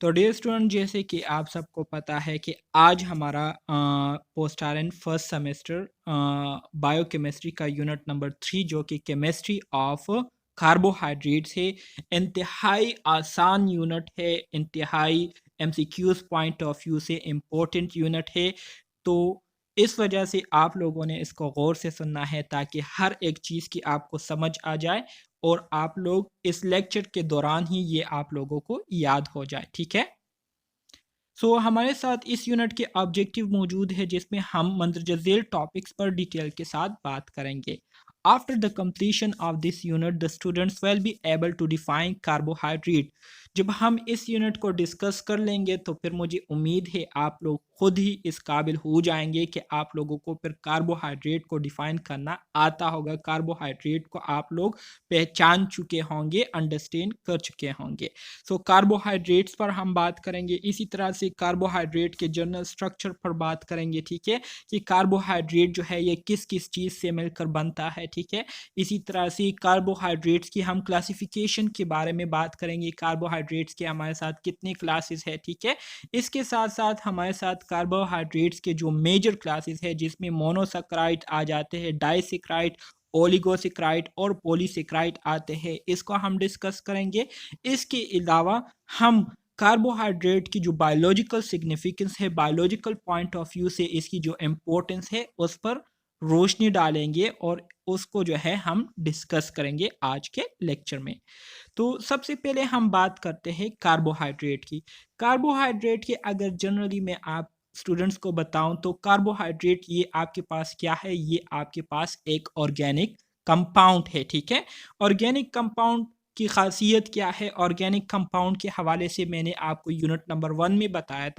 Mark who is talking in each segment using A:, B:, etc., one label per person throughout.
A: तो dear student, जैसे कि आप सबको पता है कि आज हमारा post R first semester biochemistry का यूनिट नंबर 3 जो कि केमिस्ट्री ऑफ कार्बोहाइड्रेट्स है। इंतहाई आसान यूनिट है, इंतहाई एमसीक्यूज पॉइंट ऑफ व्यू से इम्पोर्टेंट यूनिट है। तो इस वजह से आप लोगों ने इसको गौर से सुनना है ताकि हर एक चीज़ की आपको समझ आ जाए और आप लोग इस लेक्चर के दौरान ही ये आप लोगों को याद हो जाए। ठीक है। हमारे साथ इस यूनिट के ऑब्जेक्टिव मौजूद है जिसमें हम मंदरजा झेल टॉपिक्स पर डिटेल के साथ बात करेंगे। After the completion of this unit the students will be able to define carbohydrate। जब हम इस यूनिट को डिस्कस कर लेंगे तो फिर मुझे उम्मीद है आप लोग खुद ही इस काबिल हो जाएंगे कि आप लोगों को फिर कार्बोहाइड्रेट को डिफाइन करना आता होगा, कार्बोहाइड्रेट को आप लोग पहचान चुके होंगे, अंडरस्टैंड कर चुके होंगे। कार्बोहाइड्रेट्स पर हम बात करेंगे, इसी तरह से कार्बोहाइड्रेट के जनरल स्ट्रक्चर पर बात करेंगे। ठीक है, कि कार्बोहाइड्रेट जो है ये किस किस चीज़ से मिलकर बनता है। ठीक है, इसी तरह से कार्बोहाइड्रेट्स की हम क्लासिफिकेशन के बारे में बात करेंगे, कार्बोहाइड्रेट्स के हमारे साथ कितने क्लासेस है। ठीक है, इसके साथ साथ हमारे साथ कार्बोहाइड्रेट्स के जो मेजर क्लासेस है जिसमें मोनोसैकेराइड आ जाते हैं, डाइसैकेराइड, ओलिगोसैकेराइड और पॉलीसैकेराइड आते हैं, इसको हम डिस्कस करेंगे। इसके अलावा हम कार्बोहाइड्रेट की जो बायोलॉजिकल सिग्निफिकेंस है, बायोलॉजिकल पॉइंट ऑफ व्यू से इसकी जो इम्पोर्टेंस है उस पर रोशनी डालेंगे और उसको जो है हम डिस्कस करेंगे आज के लेक्चर में। तो सबसे पहले हम बात करते हैं कार्बोहाइड्रेट की। कार्बोहाइड्रेट के अगर जनरली मैं आप स्टूडेंट्स को बताऊं तो कार्बोहाइड्रेट ये आपके पास क्या है, ये आपके पास एक ऑर्गेनिक कंपाउंड है। ठीक है, ऑर्गेनिक कंपाउंड की खासियत क्या है, ऑर्गेनिक कंपाउंड के हवाले से मैंने आपको यूनिट नंबर वन में बताया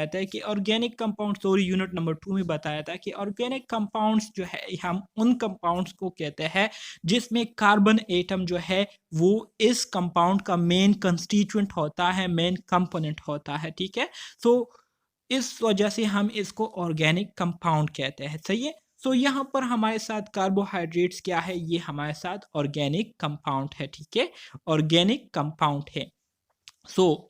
A: था कि organic compound, sorry unit number 2 में बताया था कि ऑर्गेनिक कंपाउंड्स जो है हम उन कंपाउंड्स को कहते हैं जिसमें कार्बन एटम जो है वो इस कंपाउंड का मेन कंस्टिट्यूएंट होता है, मेन कंपोनेंट होता है। ठीक है, इस वजह से हम इसको ऑर्गेनिक कंपाउंड कहते हैं। सही है। यहाँ पर हमारे साथ कार्बोहाइड्रेट्स क्या है, ये हमारे साथ ऑर्गेनिक कंपाउंड है। ठीक है, ऑर्गेनिक कंपाउंड है।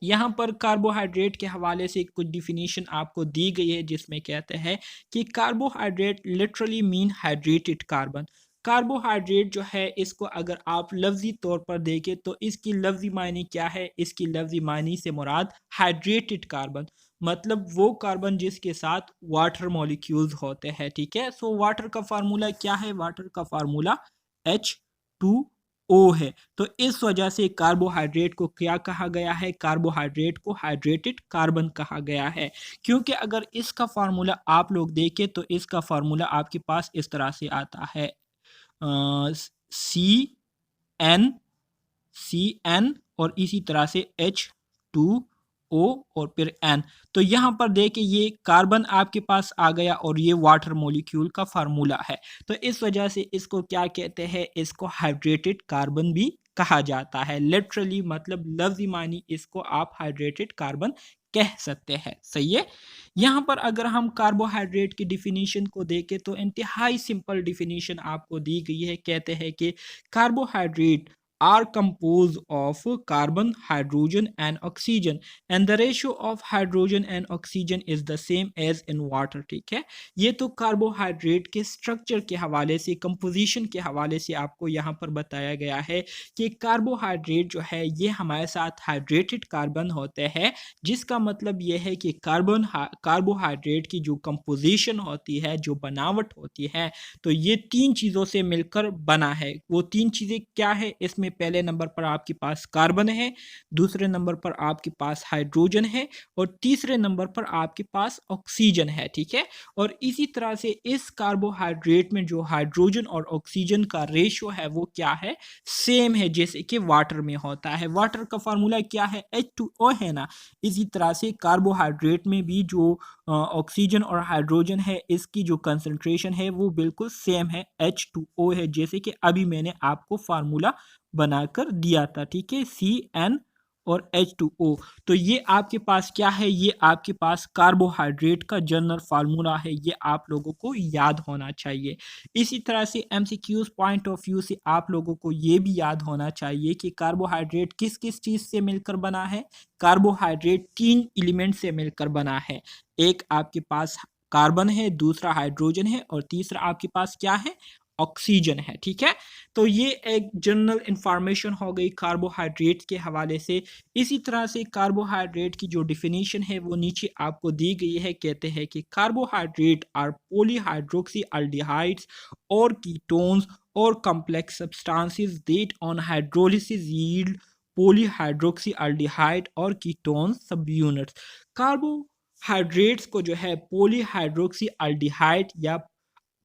A: यहाँ पर कार्बोहाइड्रेट के हवाले से कुछ डिफिनीशन आपको दी गई है जिसमें कहते हैं कि carbohydrate literally mean hydrated carbon. Carbohydrate जो है इसको अगर आप लफ्जी तौर पर देखें तो इसकी लफ्जी मायने क्या है, इसकी लफ्जी मायने से मुराद हाइड्रेटेड कार्बन, मतलब वो कार्बन जिसके साथ वाटर मॉलिक्यूल्स होते हैं। ठीक है, वाटर का फार्मूला क्या है, वाटर का फार्मूला H2O है। तो इस वजह से कार्बोहाइड्रेट को क्या कहा गया है, कार्बोहाइड्रेट को हाइड्रेटेड कार्बन कहा गया है। क्योंकि अगर इसका फार्मूला आप लोग देखें तो इसका फार्मूला आपके पास इस तरह से आता है, CN और इसी तरह से H2O और फिर N। तो यहाँ पर देखिए ये कार्बन आपके पास आ गया और ये वाटर मॉलिक्यूल का फार्मूला है। तो इस वजह से इसको क्या कहते हैं, इसको हाइड्रेटेड कार्बन भी कहा जाता है। लिटरली मतलब लफ्ज़ी मानी इसको आप हाइड्रेटेड कार्बन कह सकते हैं। सही है। यहाँ पर अगर हम कार्बोहाइड्रेट की डिफिनीशन को देखें तो इंतहाई सिंपल डिफिनीशन आपको दी गई है। कहते हैं कि carbohydrate are composed of carbon, hydrogen and oxygen and the ratio of hydrogen and oxygen is the same as in water। ठीक है, ये तो कार्बोहाइड्रेट के स्ट्रक्चर के हवाले से, कंपोजिशन के हवाले से आपको यहाँ पर बताया गया है कि कार्बोहाइड्रेट जो है ये हमारे साथ हाइड्रेटेड कार्बन होते हैं, जिसका मतलब ये है कि कार्बोहाइड्रेट की जो कंपोजिशन होती है, जो बनावट होती है, तो ये तीन चीज़ों से मिलकर बना है। वो तीन चीज़ें क्या है, इसमें पहले नंबर पर आपके पास कार्बन है, दूसरे नंबर पर आपके पास हाइड्रोजन है और तीसरे नंबर पर आपके पास ऑक्सीजन है। ठीक है, और इसी तरह से इस कार्बोहाइड्रेट में जो हाइड्रोजन और ऑक्सीजन का रेशियो है वो क्या है, सेम है जैसे कि वाटर में होता है। वाटर का फार्मूला क्या है, H2O है ना। इसी तरह से कार्बोहाइड्रेट में भी जो ऑक्सीजन और हाइड्रोजन है इसकी जो कंसंट्रेशन है वो बिल्कुल सेम है, H2O है, जैसे कि अभी मैंने आपको फार्मूला बनाकर दिया था। ठीक है, CnO और H2O। तो ये आपके पास क्या है, ये आपके पास कार्बोहाइड्रेट का जनरल फार्मूला है, ये आप लोगों को याद होना चाहिए। इसी तरह से MCQs पॉइंट ऑफ व्यू से आप लोगों को ये भी याद होना चाहिए कि कार्बोहाइड्रेट किस किस चीज़ से मिलकर बना है। कार्बोहाइड्रेट 3 एलिमेंट से मिलकर बना है। एक आपके पास कार्बन है, दूसरा हाइड्रोजन है और तीसरा आपके पास क्या है, ऑक्सीजन है। ठीक है, तो ये एक जनरल इंफॉर्मेशन हो गई कार्बोहाइड्रेट के हवाले से। इसी तरह से कार्बोहाइड्रेट की जो डिफिनीशन है वो नीचे आपको दी गई है। कहते हैं कि कार्बोहाइड्रेट आर पॉलीहाइड्रोक्सी अल्डिहाइड्स और कीटोन्स और complex substances that on hydrolysis yield polyhydroxy aldehyde और कीटोन सब यूनिट्स। कार्बोहाइड्रेट्स को जो है पॉलीहाइड्रोक्सी अल्डिहाइड या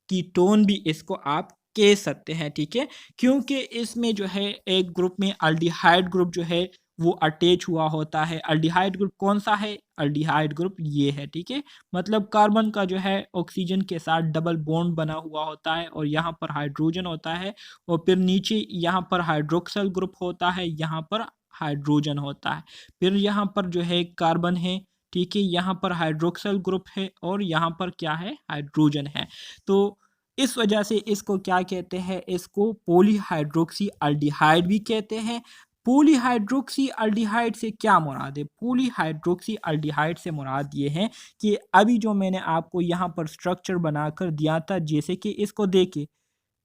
A: कीटोन भी इसको आप कह सकते हैं। ठीक है, क्योंकि इसमें जो है एक ग्रुप में अल्डिहाइड ग्रुप जो है वो अटैच हुआ होता है। अल्डिहाइड ग्रुप कौन सा है, अल्डिहाइड ग्रुप ये है। ठीक है, मतलब कार्बन का जो है ऑक्सीजन के साथ डबल बॉन्ड बना हुआ होता है और यहाँ पर हाइड्रोजन होता है और फिर नीचे यहाँ पर हाइड्रोक्सल ग्रुप होता है, यहाँ पर हाइड्रोजन होता है, फिर यहाँ पर जो है कार्बन है। ठीक है, यहाँ पर हाइड्रोक्सल ग्रुप है और यहाँ पर क्या है, हाइड्रोजन है। तो इस वजह से इसको क्या कहते हैं, इसको पॉलीहाइड्रोक्सी अल्डिहाइड भी कहते हैं। पॉलीहाइड्रोक्सी अल्डिहाइड से क्या मुराद है, पॉलीहाइड्रोक्सी अल्डिहाइड से मुराद ये है कि अभी जो मैंने आपको यहाँ पर स्ट्रक्चर बनाकर दिया था, जैसे कि इसको देखे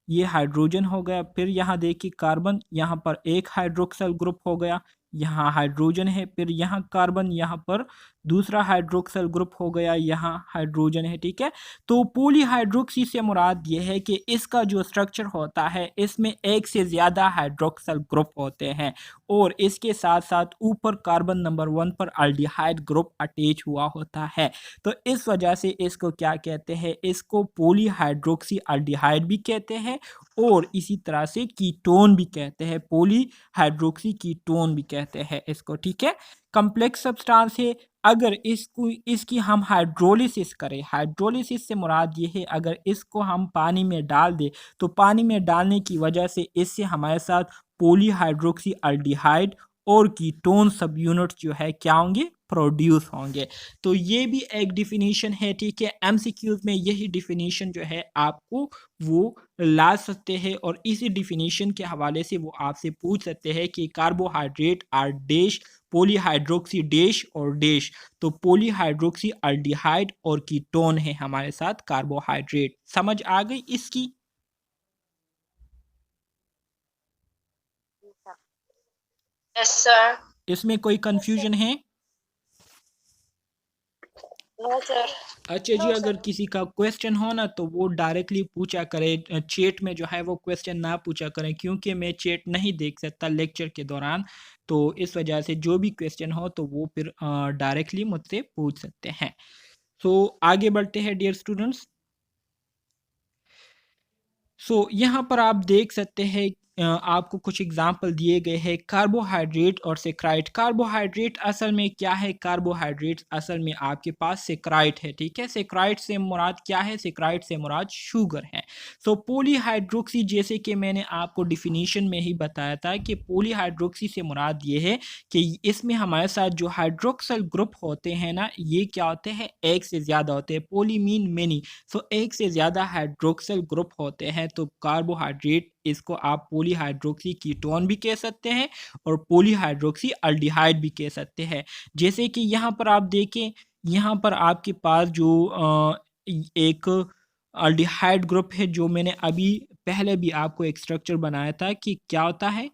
A: ये हाइड्रोजन हो गया, फिर यहाँ देखिए कार्बन, यहाँ पर एक हाइड्रोक्सल ग्रुप हो गया, यहाँ हाइड्रोजन है, फिर यहाँ कार्बन, यहाँ पर दूसरा हाइड्रोक्सल ग्रुप हो गया, यहाँ हाइड्रोजन है। ठीक है, तो पॉलीहाइड्रोक्सी से मुराद ये है कि इसका जो स्ट्रक्चर होता है इसमें एक से ज़्यादा हाइड्रोक्सल ग्रुप होते हैं और इसके साथ साथ ऊपर कार्बन नंबर 1 पर अल्डिहाइड ग्रुप अटैच हुआ होता है। तो इस वजह से इसको क्या कहते हैं, इसको पॉलीहाइड्रोक्सी अल्डिहाइड भी कहते हैं और इसी तरह से कीटोन भी कहते हैं, पॉलीहाइड्रोक्सी कीटोन भी कहते हैं इसको। ठीक है, कम्प्लेक्स सब्सटेंस है। अगर इसको इसकी हम हाइड्रोलिसिस करें, हाइड्रोलिसिस से मुराद ये है अगर इसको हम पानी में डाल दें तो पानी में डालने की वजह से इससे हमारे साथ पॉलीहाइड्रोक्सी अल्डिहाइड और कीटोन सब यूनिट्स जो है क्या होंगे, प्रोड्यूस होंगे। तो ये भी एक डिफिनीशन है। ठीक है, एमसीक्यूज में यही डिफिनीशन जो है आपको वो ला सकते हैं और इसी डिफिनीशन के हवाले से वो आपसे पूछ सकते हैं कि carbohydrate are dash polyhydroxy dash और डैश। तो पॉलीहाइड्रोक्सी अल्डिहाइड और कीटोन है हमारे साथ कार्बोहाइड्रेट। समझ आ गई इसकी?
B: Yes sir.
A: इसमें कोई कंफ्यूजन है?
B: No sir.
A: अच्छा जी, अगर किसी का क्वेश्चन हो ना तो वो डायरेक्टली पूछा करे, चैट में जो है वो क्वेश्चन ना पूछा करें क्योंकि मैं चैट नहीं देख सकता लेक्चर के दौरान। तो इस वजह से जो भी क्वेश्चन हो तो वो फिर डायरेक्टली मुझसे पूछ सकते हैं। सो आगे बढ़ते हैं डियर स्टूडेंट्स। सो यहाँ पर आप देख सकते हैं आपको कुछ एग्जाम्पल दिए गए हैं कार्बोहाइड्रेट और सेक्राइट। कार्बोहाइड्रेट असल में क्या है, कार्बोहाइड्रेट असल में आपके पास सेक्राइट है। ठीक है, सेक्राइट से मुराद क्या है, सेक्राइट से मुराद शुगर है। सो पॉलीहाइड्रोक्सी जैसे कि मैंने आपको डिफिनीशन में ही बताया था कि पॉलीहाइड्रोक्सी से मुराद ये है कि इसमें हमारे साथ जो हाइड्रोक्सल ग्रुप होते हैं ना, ये क्या होते हैं, एक से ज़्यादा होते हैं। पॉली मीन मेनी, सो एक से ज़्यादा हाइड्रोक्सल ग्रुप होते हैं। तो कार्बोहाइड्रेट इसको आप पॉलीहाइड्रोक्सी कीटोन भी कह सकते हैं और पॉलीहाइड्रोक्सी अल्डिहाइड भी कह सकते हैं। जैसे कि यहाँ पर आप देखें, यहाँ पर आपके पास जो एक अल्डिहाइड ग्रुप है जो मैंने अभी पहले भी आपको एक स्ट्रक्चर बनाया था कि क्या होता है,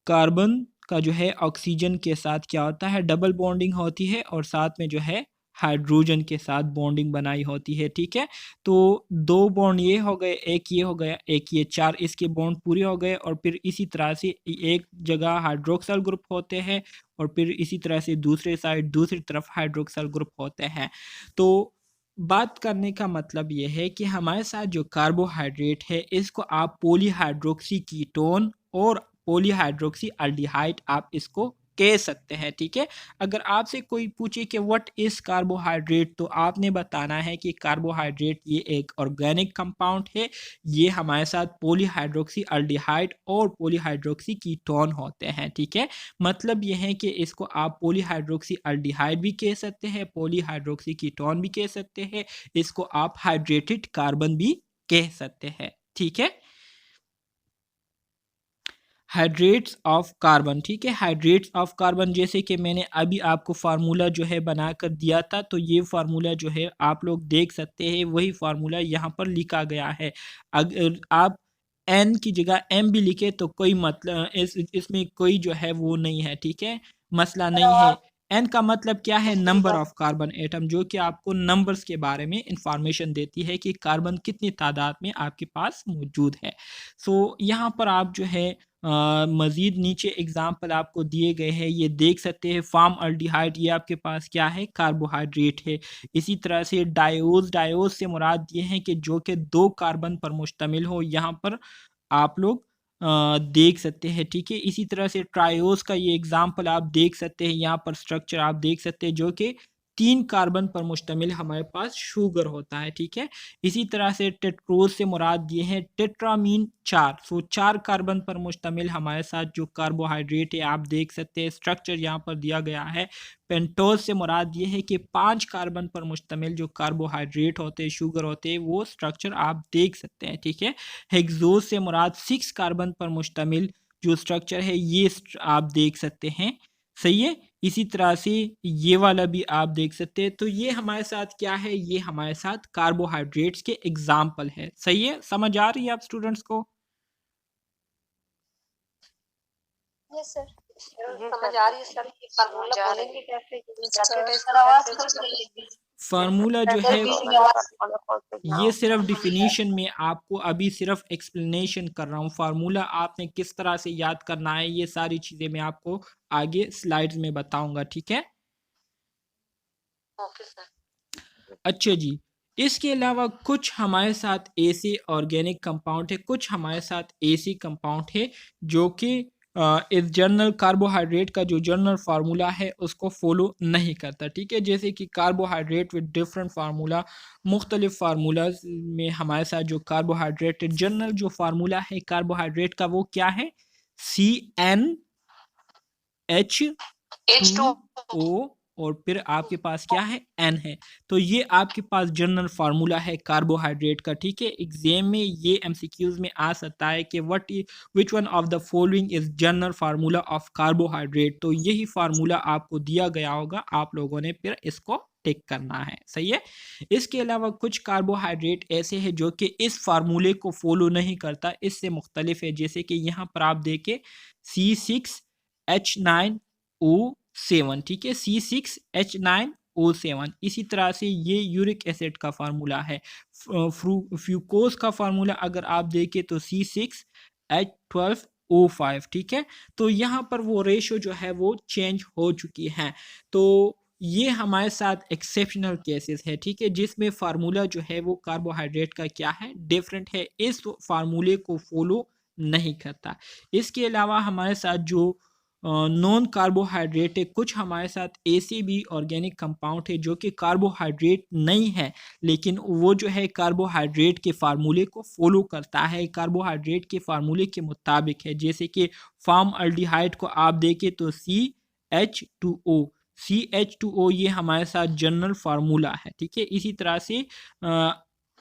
A: कार्बन का जो है ऑक्सीजन के साथ क्या होता है, डबल बॉन्डिंग होती है और साथ में जो है हाइड्रोजन के साथ बॉन्डिंग बनाई होती है। ठीक है, तो दो बॉन्ड ये हो गए, एक ये हो गया, एक ये, चार इसके बॉन्ड पूरे हो गए और फिर इसी तरह से एक जगह हाइड्रोक्सल ग्रुप होते हैं और फिर इसी तरह से दूसरे साइड दूसरी तरफ हाइड्रोक्सल ग्रुप होते हैं। तो बात करने का मतलब ये है कि हमारे साथ जो कार्बोहाइड्रेट है इसको आप पॉलीहाइड्रोक्सी कीटोन और पॉलीहाइड्रोक्सी अल्डिहाइड आप इसको कह सकते हैं, ठीक है। अगर आपसे कोई पूछे कि व्हाट इज कार्बोहाइड्रेट, तो आपने बताना है कि कार्बोहाइड्रेट ये एक ऑर्गेनिक कंपाउंड है, ये हमारे साथ पॉलीहाइड्रोक्सी अल्डिहाइड और पॉलीहाइड्रोक्सी कीटोन होते हैं, ठीक है। मतलब ये है कि इसको आप पॉलीहाइड्रोक्सी अल्डिहाइड भी कह सकते हैं, पॉलीहाइड्रोक्सी कीटोन भी कह सकते हैं, इसको आप हाइड्रेटेड कार्बन भी कह सकते हैं, ठीक है। हाइड्रेट्स ऑफ कार्बन, ठीक है। हाइड्रेट्स ऑफ कार्बन जैसे कि मैंने अभी आपको फार्मूला जो है बनाकर दिया था, तो ये फार्मूला जो है आप लोग देख सकते हैं, वही फार्मूला यहाँ पर लिखा गया है। अगर आप एन की जगह एम भी लिखे तो कोई मतलब इसमें कोई जो है वो नहीं है, ठीक है, मसला नहीं है। एन का मतलब क्या है? नंबर ऑफ कार्बन एटम, जो कि आपको नंबर्स के बारे में इंफॉर्मेशन देती है कि कार्बन कितनी तादाद में आपके पास मौजूद है। सो यहाँ पर आप जो है मज़ीद नीचे एग्जाम्पल आपको दिए गए हैं, ये देख सकते हैं। फार्म अल्डिहाइड ये आपके पास क्या है? कार्बोहाइड्रेट है। इसी तरह से डायोज, डायोज से मुराद ये है कि जो कि 2 कार्बन पर मुश्तमिल हो, यहाँ पर आप लोग देख सकते हैं, ठीक है। इसी तरह से ट्रायोज का ये एग्जाम्पल आप देख सकते हैं, यहाँ पर स्ट्रक्चर आप देख सकते हैं जो कि 3 कार्बन पर मुश्तमिल हमारे पास शुगर होता है, ठीक है। इसी तरह से टेट्रोज से मुराद ये है टेट्रामीन 4, सो 4 कार्बन पर मुश्तमिल हमारे साथ जो कार्बोहाइड्रेट है, आप देख सकते हैं स्ट्रक्चर यहाँ पर दिया गया है। पेंटोज से मुराद ये है कि 5 कार्बन पर मुश्तमिल जो कार्बोहाइड्रेट होते हैं, शुगर होते हैं, वो स्ट्रक्चर आप देख सकते हैं, ठीक है। हेक्सोज से मुराद 6 कार्बन पर मुश्तमिल जो स्ट्रक्चर है, ये आप देख सकते हैं, सही है। इसी तरह से ये वाला भी आप देख सकते हैं। तो ये हमारे साथ क्या है? ये हमारे साथ कार्बोहाइड्रेट्स के एग्जाम्पल है, सही है। समझ आ रही है आप स्टूडेंट्स को?
B: यस सर, समझ आ रही है सर। फार्मूला बोलेंगे कैसे?
A: फार्मूला जो है ये सिर्फ डिफिनीशन में आपको अभी सिर्फ एक्सप्लेनेशन कर रहा हूँ। फार्मूला आपने किस तरह से याद करना है, ये सारी चीज़ें मैं आपको आगे स्लाइड्स में बताऊंगा, ठीक है।
B: Okay sir.
A: अच्छा जी, इसके अलावा कुछ हमारे साथ ऐसे ऑर्गेनिक कंपाउंड है, कुछ हमारे साथ ऐसी कंपाउंड है जो कि इस जनरल कार्बोहाइड्रेट का जो जनरल फार्मूला है उसको फॉलो नहीं करता, ठीक है। जैसे कि कार्बोहाइड्रेट विद डिफरेंट फार्मूला, मुख्तलिफ फार्मूलाज में हमारे साथ जो कार्बोहाइड्रेट जनरल जो फार्मूला है कार्बोहाइड्रेट का, वो क्या है? CnH2O और फिर आपके पास क्या है? N है। तो ये आपके पास जनरल फार्मूला है कार्बोहाइड्रेट का, ठीक है। एग्जाम में ये एमसीक्यूज में आ सकता है कि which one of the following is general formula of carbohydrate. तो यही फार्मूला आपको दिया गया होगा, आप लोगों ने फिर इसको टिक करना है, सही है। इसके अलावा कुछ कार्बोहाइड्रेट ऐसे हैं जो कि इस फार्मूले को फॉलो नहीं करता, इससे मुख्तलिफ है। जैसे कि यहाँ पर आप देखें C6H9O7, ठीक है, C6H9O7। इसी तरह से ये यूरिक एसिड का फार्मूला है। फ्यूकोस का फार्मूला अगर आप देखें तो C6H12O5, ठीक है। तो यहाँ पर वो रेशो जो है वो चेंज हो चुकी है। तो ये हमारे साथ एक्सेप्शनल केसेस है, ठीक है, जिसमें फार्मूला जो है वो कार्बोहाइड्रेट का क्या है? डिफरेंट है, इस फार्मूले को फॉलो नहीं करता। इसके अलावा हमारे साथ जो नॉन कार्बोहाइड्रेट है, कुछ हमारे साथ ऐसे भी ऑर्गेनिक कंपाउंड है जो कि कार्बोहाइड्रेट नहीं है, लेकिन वो जो है कार्बोहाइड्रेट के फार्मूले को फॉलो करता है, कार्बोहाइड्रेट के फार्मूले के मुताबिक है। जैसे कि फार्म अल्डिहाइड को आप देखें तो CH2O ये हमारे साथ जनरल फार्मूला है, ठीक है। इसी तरह से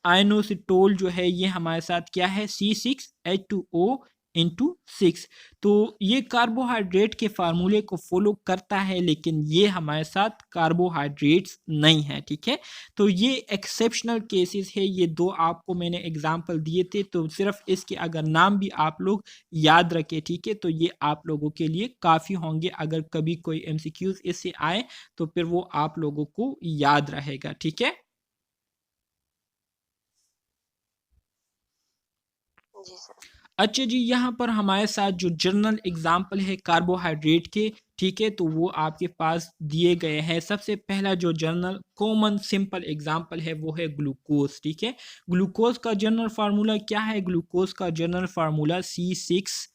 A: आयनोसिटोल जो है ये हमारे साथ क्या है? C6H2O/6। तो ये कार्बोहाइड्रेट के फार्मूले को फॉलो करता है, लेकिन ये हमारे साथ कार्बोहाइड्रेट्स नहीं है, ठीक है। तो ये एक्सेप्शनल केसेस है, ये 2 आपको मैंने एग्जांपल दिए थे, तो सिर्फ इसके अगर नाम भी आप लोग याद रखें, ठीक है, तो ये आप लोगों के लिए काफ़ी होंगे। अगर कभी कोई एमसीक्यूज इससे आए तो फिर वो आप लोगों को याद रहेगा, ठीक है।
B: जी सर।
A: अच्छा जी, यहाँ पर हमारे साथ जो जनरल एग्जाम्पल है कार्बोहाइड्रेट के, ठीक है, तो वो आपके पास दिए गए हैं। सबसे पहला जो जनरल कॉमन सिंपल एग्जाम्पल है वो है ग्लूकोज, ठीक है। ग्लूकोज का जनरल फार्मूला क्या है? ग्लूकोज का जनरल फार्मूला C6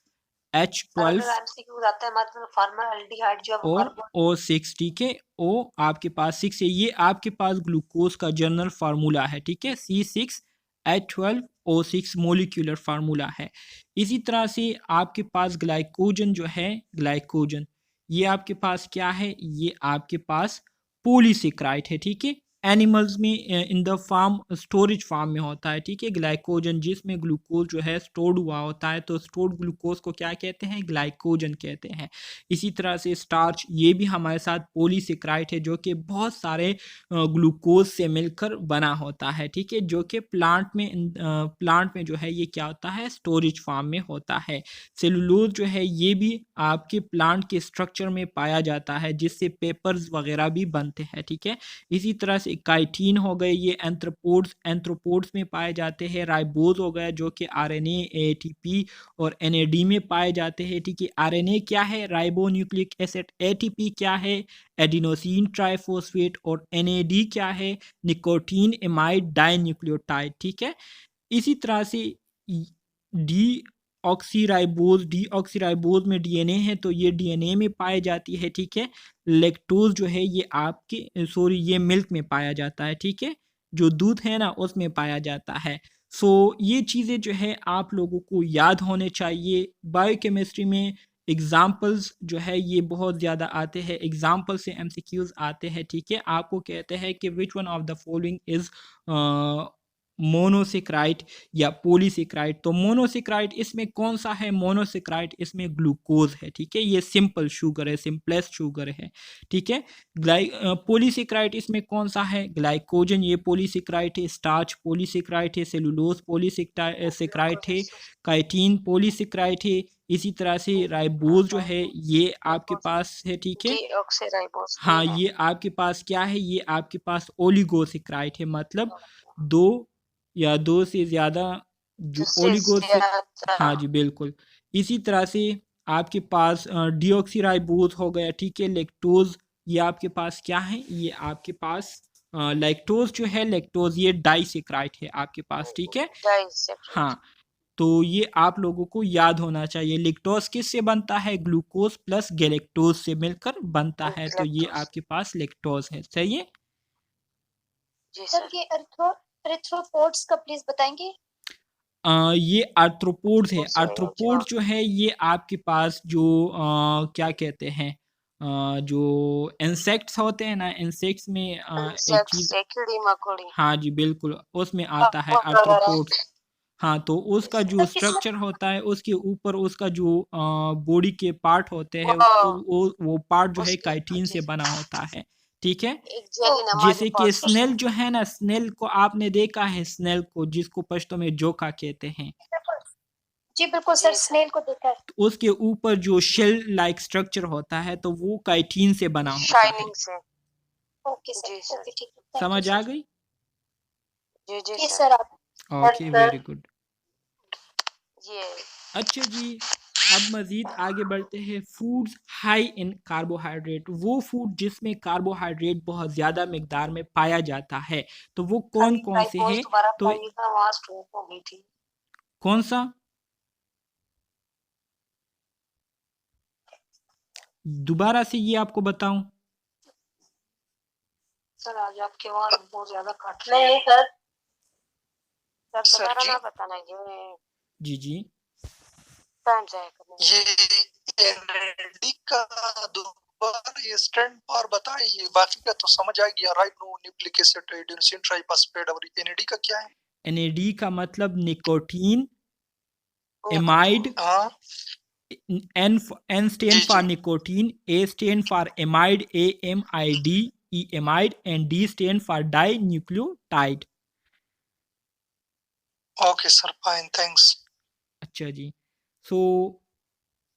A: H12
B: अगर एमसीक्यू आता है मतलब फॉर्मल्डिहाइड जो है वो
A: और
B: कार्बन
A: O6, ठीक है। O आपके पास 6 है, ये आपके पास ग्लूकोज का जनरल फार्मूला है, ठीक है। C6H12O6 मोलिकुलर फार्मूला है। इसी तरह से आपके पास ग्लाइकोजन जो है, ग्लाइकोजन ये आपके पास क्या है, ये आपके पास पॉलीसेक्राइड है, ठीक है। एनिमल्स में in the form storage form में होता है, ठीक है। ग्लाइकोजन जिसमें ग्लूकोज जो है स्टोर्ड हुआ होता है, तो स्टोर्ड ग्लूकोज को क्या कहते हैं, ग्लाइकोजन कहते हैं। इसी तरह से स्टार्च ये भी हमारे साथ पॉलीसेक्राइड है, जो कि बहुत सारे ग्लूकोज से मिलकर बना होता है, ठीक है, जो कि प्लांट में जो है ये क्या होता है, स्टोरेज फार्म में होता है। सेलुलोज जो है ये भी आपके प्लांट के स्ट्रक्चर में पाया जाता है, जिससे पेपर्स वगैरह भी बनते हैं, ठीक है। इसी तरह से काइटिन हो गए, ये एंथ्रोपोड्स में पाए जाते हैं। राइबोज हो गया जो कि आरएनए, एटीपी और एनएडी में पाए जाते हैं, ठीक है। आरएनए क्या है, राइबो न्यूक्लिक एसिड। एटीपी क्या है, एडिनोसिन ट्राइफॉस्फेट। और एनएडी क्या है, निकोटीन एमाइड डाइन्यूक्लियोटाइड, ठीक है। इसी तरह से डीऑक्सीराइबोज में डीएनए है, तो ये डीएनए में पाई जाती है, ठीक है। लैक्टोज जो है ये आपके सॉरी ये मिल्क में पाया जाता है, ठीक है, जो दूध है ना उसमें पाया जाता है। सो ये चीज़ें जो है आप लोगों को याद होने चाहिए। बायोकेमिस्ट्री में एग्जाम्पल्स जो है ये बहुत ज़्यादा आते हैं, एग्जाम्पल से एमसीक्यूज आते हैं, ठीक है। आपको कहते हैं कि which one of the following is monosaccharide या पॉलीसेक्राइड। तो मोनोसेक्राइड इसमें कौन सा है, मोनोसेक्राइड इसमें ग्लूकोज है, ठीक है, ये सिंपल शुगर है, सिंपलेस्ट शुगर है, ठीक है। पॉलीसेक्राइड इसमें कौन सा है, ग्लाइकोजन ये पॉलीसेक्राइड है, स्टार्च पॉलीसेक्राइड है, सेलुलोज पॉलीसेक्राइड है, काइटिन पॉलीसेक्राइड है। इसी तरह से राइबोज जो है ये आपके पास है, ठीक है।
B: डीऑक्सीराइबोज
A: हाँ, ये आपके पास क्या है, ये आपके पास ओलिगोसेक्राइड है, मतलब दो या दो से ज़्यादा जो ओलिगोसेक, हाँ जी बिल्कुल। इसी तरह से आपके पास डीऑक्सीराइबोज हो गया, ठीक है। लैक्टोज ये आपके पास क्या है, ये आपके पास लैक्टोज जो है, लैक्टोज ये डाइसेक्राइड है आपके पास, ठीक है। हाँ, तो ये आप लोगों को याद होना चाहिए। लैक्टोज किससे बनता है, ग्लूकोज प्लस गैलेक्टोज से मिलकर बनता है, तो ये आपके पास लैक्टोज है, सही है।
B: सर ये एरिथ्रोपोड्स का प्लीज बताएंगे।
A: ये आर्थ्रोपोड्स है। आर्थ्रोपोड्स जो है ये आपके पास जो क्या कहते हैं, जो इंसेक्ट्स होते हैं ना, इंसेक्ट्स में एक चीज, हाँ जी बिल्कुल, उसमें आता है आर्थ्रोपोड्स। हाँ, तो उसका जो स्ट्रक्चर होता है, उसके ऊपर उसका जो बॉडी के पार्ट होते हैं, वो पार्ट जो है काइटिन से बना होता है, ठीक है। जैसे कि स्नेल जो है ना, स्नेल को आपने देखा है, स्नेल को जिसको पश्तो में जोका कहते हैं,
B: जी बिल्कुल सर, स्नेल को देखा है।
A: तो उसके ऊपर जो शेल लाइक स्ट्रक्चर होता है, तो वो काइटिन से बना होता है।
B: ओके सर, ओके ठीक है,
A: समझ आ गई?
B: जी सर आप
A: ओके, वेरी गुड। अच्छा जी, अब मज़ीद आगे बढ़ते हैं। फूड्स हाई इन कार्बोहाइड्रेट, वो फूड जिसमें कार्बोहाइड्रेट बहुत ज़्यादा मिकदार में पाया जाता है, तो वो कौन कौन से हैं? तो कौन सा, दोबारा से ये आपको बताऊं?
B: सर आज आपकी आवाज बहुत ज्यादा कट रही है। नहीं सर, दोबारा ना बताना
A: जी जी,
B: ये एनएडी का दोबारा ये स्टैंड पर बताइए, बाकी का तो समझ आ गया। Ribo nucleic acid, adenosine triphosphate, और एनएडी का क्या है?
A: एनएडी का मतलब nicotine amide, N stand for nicotine, A stand for amide, AMID, E amide, and D stand for dinucleotide.
B: Okay sir, fine, thanks.
A: अच्छा जी, सो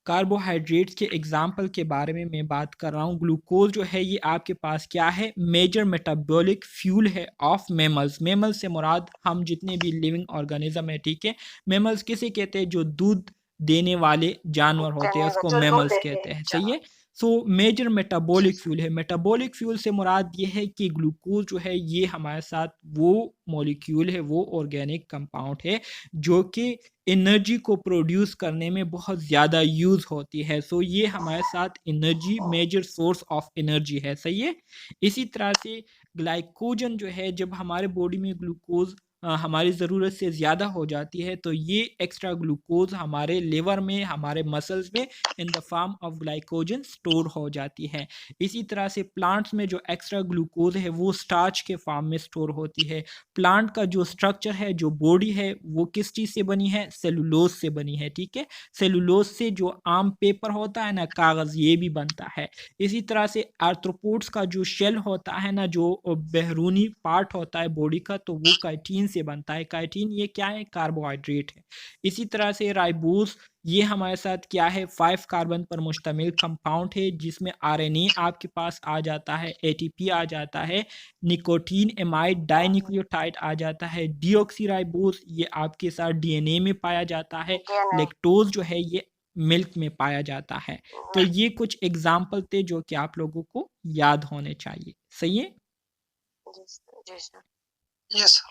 A: कार्बोहाइड्रेट्स के एग्जाम्पल के बारे में मैं बात कर रहा हूँ। ग्लूकोज जो है ये आपके पास क्या है, मेजर मेटाबॉलिक फ्यूल है ऑफ मेमल्स। मेमल्स से मुराद हम जितने भी लिविंग ऑर्गेनिज्म है, ठीक है। मेमल्स किसे कहते हैं, जो दूध देने वाले जानवर होते हैं उसको मेमल्स कहते हैं, सही है। सो मेजर मेटाबॉलिक फ्यूल है। मेटाबॉलिक फ्यूल से मुराद ये है कि ग्लूकोज जो है ये हमारे साथ वो मॉलिक्यूल है, वो ऑर्गेनिक कंपाउंड है जो कि एनर्जी को प्रोड्यूस करने में बहुत ज़्यादा यूज़ होती है। सो ये हमारे साथ energy, major source of energy है। सही है। इसी तरह से ग्लाइकोजन जो है, जब हमारे बॉडी में ग्लूकोज हमारी ज़रूरत से ज़्यादा हो जाती है तो ये एक्स्ट्रा ग्लूकोज हमारे लिवर में, हमारे मसल्स में in the form of glycogen store हो जाती है। इसी तरह से प्लांट्स में जो एक्स्ट्रा ग्लूकोज है वो स्टार्च के फॉर्म में स्टोर होती है। प्लांट का जो स्ट्रक्चर है, जो बॉडी है, वो किस चीज़ से बनी है? सेलुलोज से बनी है। ठीक है। सेलुलोज से जो आम पेपर होता है ना, कागज़, ये भी बनता है। इसी तरह से आर्थ्रोपोड्स का जो शेल होता है ना, जो बहरूनी पार्ट होता है बॉडी का, तो वो काइटिन से बनता है। काइटिन ये क्या है? कार्बोहाइड्रेट है। इसी तरह से राइबोस, ये हमारे साथ क्या है? 5 कार्बन पर मुश्तमिल कंपाउंड है जिसमें आरएनए आपके पास आ जाता है, एटीपी आ जाता है, निकोटीन एमाइड डाइन्यूक्लियोटाइड आ जाता है, डीऑक्सीराइबोस ये आपके साथ डीएनए में पाया जाता है, लैक्टोज जो है ये मिल्क में पाया जाता है। तो ये कुछ एग्जाम्पल थे जो कि आप लोगों को याद होने चाहिए। सही है।
B: यस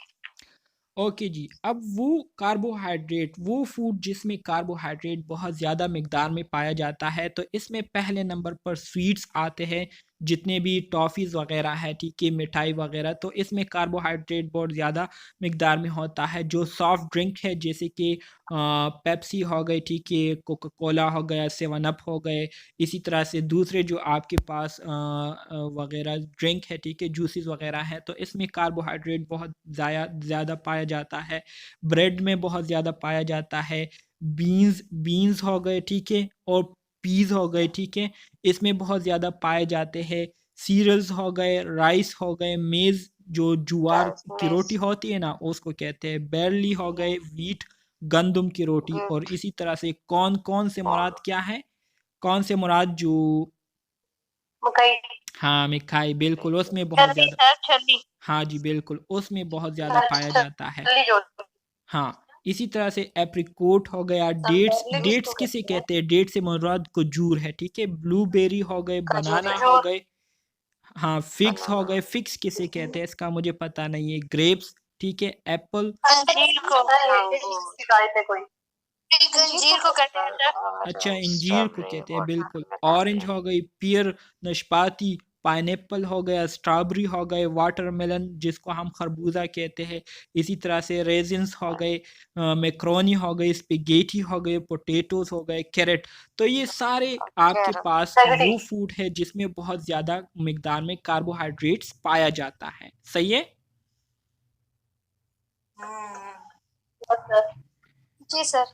A: ओके जी। अब वो कार्बोहाइड्रेट, वो फूड जिसमें कार्बोहाइड्रेट बहुत ज़्यादा मिकदार में पाया जाता है, तो इसमें पहले नंबर पर स्वीट्स आते हैं। जितने भी टॉफ़ीज़ वगैरह है, ठीक है, मिठाई वगैरह, तो इसमें कार्बोहाइड्रेट बहुत ज़्यादा मिकदार में होता है। जो सॉफ्ट ड्रिंक है जैसे कि पेप्सी हो गई, ठीक है, कोका कोला हो गया, 7 अप हो गए, इसी तरह से दूसरे जो आपके पास वगैरह ड्रिंक है, ठीक है, जूसेस वगैरह है, तो इसमें कार्बोहाइड्रेट बहुत ज़्यादा पाया जाता है। ब्रेड में बहुत ज़्यादा पाया जाता है। बीन्स हो गए, ठीक है, और पीज़ हो गए, ठीक है, इसमें बहुत ज़्यादा पाए जाते हैं। सीरियल्स हो गए, राइस हो गए, मेज़ जो ज्वार की रोटी होती है ना, उसको कहते हैं। बैरली हो गए, वीट, गंदम की रोटी, और इसी तरह से कौन से मुराद क्या है? कौन से मुराद? जो हाँ, मिठाई, बिल्कुल, उसमें बहुत ज़्यादा, हाँ जी, बिल्कुल, उसमें बहुत ज़्यादा पाया जाता है। हाँ, इसी तरह से एप्रिकोट हो गया, डेट्स किसे कहते हैं? डेट से मुराद खजूर है, ठीक है। ब्लूबेरी हो गए, बनाना हो गए, हाँ, फिग्स हो गए। फिग्स किसे कहते हैं इसका मुझे पता नहीं है। ग्रेप्स, ठीक है, एप्पल,
C: अंजीर को कहते हैं।
A: अच्छा, इंजीर को कहते हैं, बिल्कुल। ऑरेंज हो गई, पियर, नाशपाती, पाइनएप्पल हो गया, स्ट्रॉबेरी हो गए, वाटरमेलन जिसको हम खरबूजा कहते हैं, इसी तरह से रेजिन्स हो गए, मैक्रोनी हो गई, स्पेगेटी हो गए, पोटैटोस हो गए, कैरेट। तो ये सारे आपके पास वो फूड है जिसमें बहुत ज़्यादा मिकदार में कार्बोहाइड्रेट्स पाया जाता है। सही है।
C: जी सर।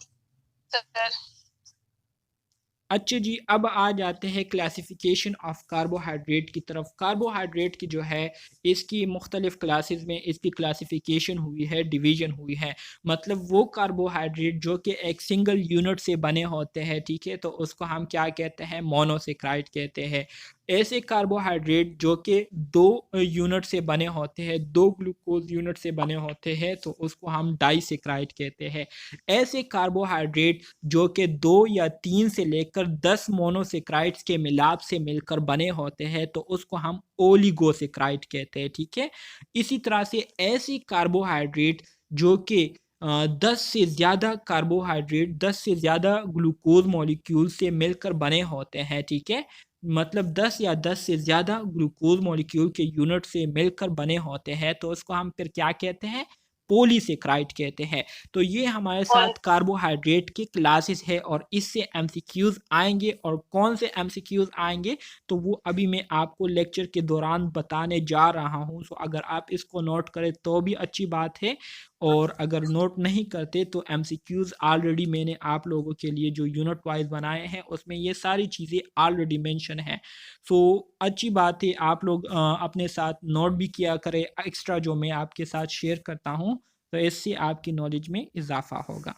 A: अच्छा जी, अब आ जाते हैं क्लासिफिकेशन ऑफ कार्बोहाइड्रेट की तरफ। कार्बोहाइड्रेट की जो है इसकी मुख्तलिफ़ क्लासेस में इसकी क्लासिफिकेशन हुई है, डिवीज़न हुई है। मतलब वो कार्बोहाइड्रेट जो कि एक सिंगल यूनिट से बने होते हैं, ठीक है, तो उसको हम क्या कहते हैं? मोनोसेक्राइड कहते हैं। ऐसे कार्बोहाइड्रेट जो कि 2 यूनिट से बने होते हैं, 2 ग्लूकोज यूनिट से बने होते हैं, तो उसको हम डाइसेक्राइड कहते हैं। ऐसे कार्बोहाइड्रेट जो कि 2 या 3 से लेकर 10 मोनोसेक्राइड्स के मिलाप से मिलकर बने होते हैं, तो उसको हम ओलिगोसेक्राइड कहते हैं। ठीक है। इसी तरह से ऐसी कार्बोहाइड्रेट जो कि 10 से ज़्यादा कार्बोहाइड्रेट, 10 से ज़्यादा ग्लूकोज मॉलिक्यूल से मिलकर बने होते हैं, ठीक है, मतलब 10 या 10 से ज़्यादा ग्लूकोज मॉलिक्यूल के यूनिट से मिलकर बने होते हैं, तो उसको हम फिर क्या कहते हैं? पॉलीसेक्राइड कहते हैं। तो ये हमारे साथ कार्बोहाइड्रेट की क्लासेस है और इससे एमसीक्यूज आएंगे, और कौन से एमसीक्यूज आएंगे तो वो अभी मैं आपको लेक्चर के दौरान बताने जा रहा हूँ। सो अगर आप इसको नोट करें तो भी अच्छी बात है, और अगर नोट नहीं करते तो एमसीक्यूज ऑलरेडी मैंने आप लोगों के लिए जो यूनिट वाइज बनाए हैं उसमें ये सारी चीज़ें ऑलरेडी मेंशन है। सो अच्छी बात है, आप लोग अपने साथ नोट भी किया करें एक्स्ट्रा जो मैं आपके साथ शेयर करता हूँ, तो इससे आपकी नॉलेज में इजाफा होगा।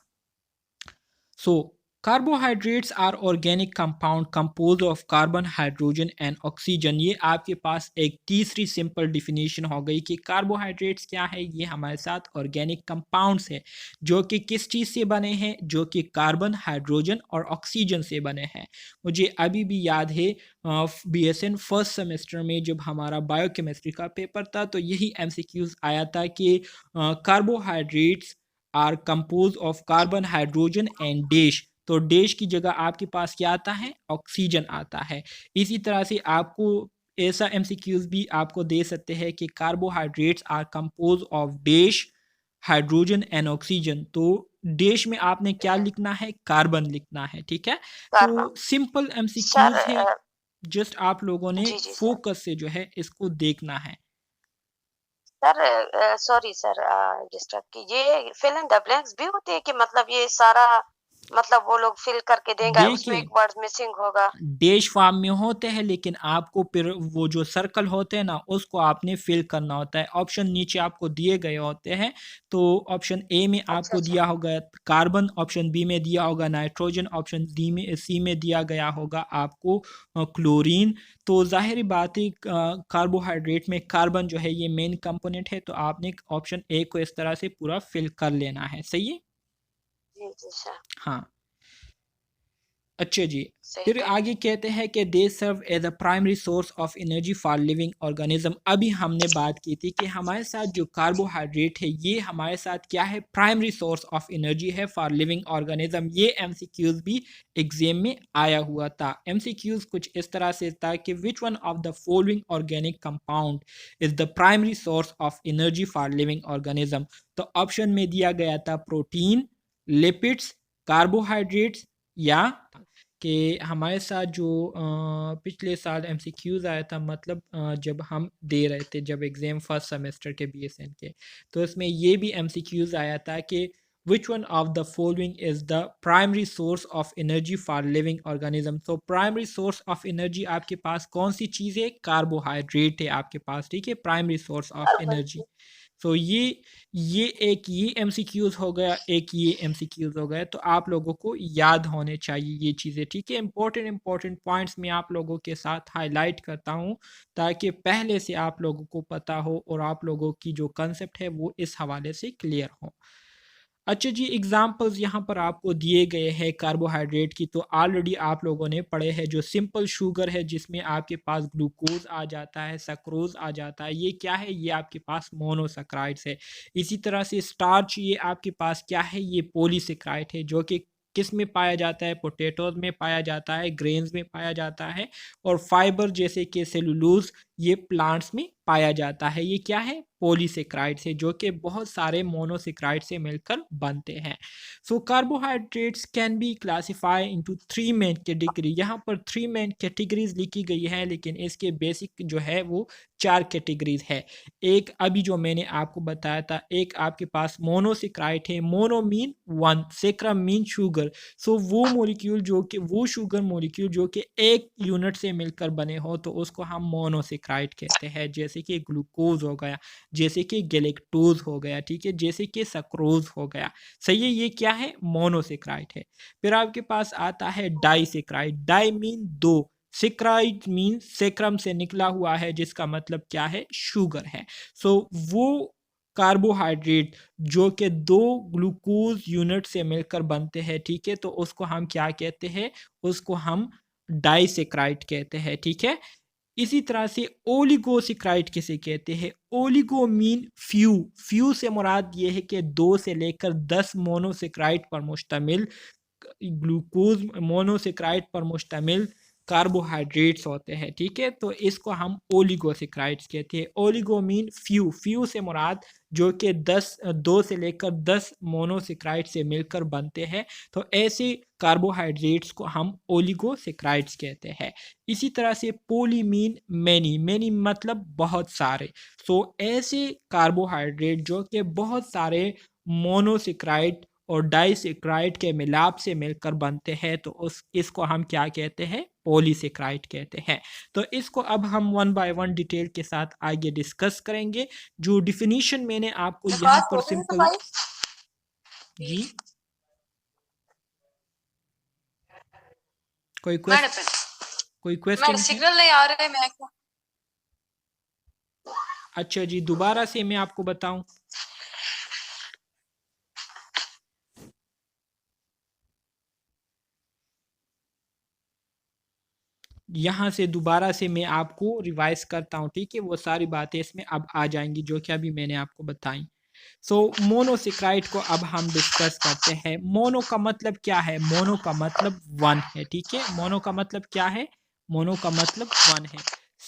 A: So carbohydrates are organic compound compose of carbon, hydrogen and oxygen. ये आपके पास एक तीसरी सिंपल डिफिनीशन हो गई कि कार्बोहाइड्रेट्स क्या है। ये हमारे साथ ऑर्गेनिक कंपाउंड्स है जो कि किस चीज़ से बने हैं, जो कि कार्बन, हाइड्रोजन और ऑक्सीजन से बने हैं। मुझे अभी भी याद है BSN फर्स्ट सेमेस्टर में जब हमारा बायोकेमिस्ट्री का पेपर था तो यही MCQs आया था कि carbohydrates are compose of carbon, hydrogen and dash. तो डैश की जगह आपके पास क्या आता है, ऑक्सीजन आता है। इसी तरह से आपको ऐसा MCQs भी आपको दे सकते हैं कि carbohydrates are compose of dash, hydrogen and oxygen. तो डैश में आपने क्या लिखना है, कार्बन लिखना है, ठीक है।
C: कार्बन।
A: तो सिंपल
C: सर
A: MCQs है, जस्ट आप लोगों ने
C: जी जी सर।
A: फोकस से जो है इसको देखना है।
C: सर सॉरी सर डिस्टर्ब कीजिए, फिल इन द ब्लैंक्स भी होते हैं कि मतलब ये सारा मतलब वो लोग फिल करके देंगे, उसमें
A: देखिए
C: एक वर्ड मिसिंग होगा?
A: डैश फॉर्म में होते हैं, लेकिन आपको फिर वो जो सर्कल होते हैं ना उसको आपने फिल करना होता है। ऑप्शन नीचे आपको दिए गए होते हैं। तो ऑप्शन ए में
C: अच्छा
A: आपको
C: अच्छा।
A: दिया होगा कार्बन, ऑप्शन बी में दिया होगा नाइट्रोजन, ऑप्शन सी में दिया गया होगा आपको क्लोरीन। तो जाहिर बात है कार्बोहाइड्रेट में कार्बन जो है ये मेन कंपोनेंट है, तो आपने ऑप्शन ए को इस तरह से पूरा फिल कर लेना है। सही है,
C: जी जी सर।
A: हाँ। अच्छा जी,
C: सही
A: फिर
C: है।
A: आगे कहते हैं कि they serve as a primary source of energy for living organism. अभी हमने बात की थी कि हमारे साथ जो कार्बोहाइड्रेट है ये हमारे साथ क्या है, प्राइमरी सोर्स ऑफ एनर्जी है फॉर लिविंग ऑर्गेनिज्म। ये MCQs भी एग्जाम में आया हुआ था। MCQs कुछ इस तरह से था कि which one of the following organic compound is the primary source of energy for living organism. तो ऑप्शन में दिया गया था प्रोटीन, लिपिड्स, कार्बोहाइड्रेट्स या कि हमारे साथ जो पिछले साल MCQs आया था, मतलब जब हम दे रहे थे जब एग्ज़ाम फर्स्ट सेमेस्टर के BSN के, तो इसमें ये भी MCQs आया था कि which one of the following is the primary source of energy for living organism. तो प्राइमरी सोर्स ऑफ एनर्जी आपके पास कौन सी चीज़ है, कार्बोहाइड्रेट है आपके पास, ठीक है, primary source of
C: carbon
A: energy. तो ये एक ये MCQs हो गया, एक ये MCQs हो गया। तो आप लोगों को याद होने चाहिए ये चीज़ें, ठीक है। इंपॉर्टेंट पॉइंट्स मैं आप लोगों के साथ हाईलाइट करता हूँ ताकि पहले से आप लोगों को पता हो और आप लोगों की जो कंसेप्ट है वो इस हवाले से क्लियर हो। अच्छा जी, एग्जाम्पल्स यहाँ पर आपको दिए गए हैं कार्बोहाइड्रेट की, तो ऑलरेडी आप लोगों ने पढ़े हैं। जो सिंपल शुगर है जिसमें आपके पास ग्लूकोज आ जाता है, सक्रोज आ जाता है, ये क्या है, ये आपके पास मोनोसैकराइड्स है। इसी तरह से स्टार्च, ये आपके पास क्या है, ये पॉलीसेक्राइड है जो कि किस में पाया जाता है, पोटैटोज में पाया जाता है, ग्रेन्स में पाया जाता है। और फाइबर जैसे कि सेलुलोज ये प्लांट्स में पाया जाता है। ये क्या है, पॉलीसेक्राइड्स है जो कि बहुत सारे मोनोसेक्राइड से मिलकर बनते हैं। So carbohydrates can be classify into 3 main category. यहाँ पर 3 मेन कैटेगरीज लिखी गई है, लेकिन इसके बेसिक जो है वो 4 कैटेगरीज है। एक अभी जो मैंने आपको बताया था, एक आपके पास मोनोसेक्राइड है। Mono mean 1, saccharum mean sugar. So वो मोलिक्यूल जो कि वो शुगर मोलिक्यूल जो कि एक यूनिट से मिलकर बने हो तो उसको हम मोनोसेक्राइड कहते हैं, जैसे कि ग्लूकोज हो गया, जैसे कि गैलेक्टोज हो गया, ठीक है, जैसे कि सक्रोज हो गया। सही है, ये क्या है, मोनोसेक्राइड है। फिर आपके पास आता है disaccharide. Di mean 2, saccharide mean saccharum से निकला हुआ है, जिसका मतलब क्या है, शुगर है। सो वो कार्बोहाइड्रेट जो कि 2 ग्लूकोज यूनिट से मिलकर बनते हैं, ठीक है, तो उसको हम क्या कहते हैं, उसको हम डाइसेक्राइड कहते हैं, ठीक है। इसी तरह से ओलिगोसेक्राइड किसे कहते हैं, ओलिगो मीन फ्यू। फ्यू से मुराद ये है कि 2 से लेकर 10 मोनोसेक्राइड पर मुश्तमिल ग्लूकोज मोनोसेक्राइड पर मुश्तमिल कार्बोहाइड्रेट्स होते हैं, ठीक है। तो इसको हम ओलिगोसेक्राइड्स कहते हैं। ओलिगो मीन फ्यू, फ्यू से मुराद जो कि 2 से लेकर 10 मोनोसेक्राइड से मिलकर बनते हैं। तो ऐसे कार्बोहाइड्रेट्स को हम ओलिगोसेक्राइड्स कहते हैं। इसी तरह से पोली मीन मैनी, मैनी मतलब बहुत सारे। सो ऐसे कार्बोहाइड्रेट जो कि बहुत सारे मोनोसेक्राइड और डाइसेक्राइड के मिलाप से मिलकर बनते हैं, तो इसको हम क्या कहते हैं, पॉलीसेक्राइड कहते हैं। तो इसको अब हम 1 बाय 1 डिटेल के साथ आगे डिस्कस करेंगे। जो डिफिनीशन मैंने आपको यहाँ पर सिंपल जी कोई
D: मैडम
A: क्वेश्चन है?
D: सिग्नल नहीं आ रहे, मैं क्या
A: अच्छा जी, दोबारा से मैं आपको बताऊं। यहाँ से दोबारा से मैं आपको रिवाइज करता हूँ, ठीक है। वो सारी बातें इसमें अब आ जाएंगी जो कि अभी मैंने आपको बताई। सो मोनोसेक्राइड को अब हम डिस्कस करते हैं। मोनो का मतलब क्या है? मोनो का मतलब वन है, ठीक है। मोनो का मतलब क्या है? मोनो का मतलब वन है।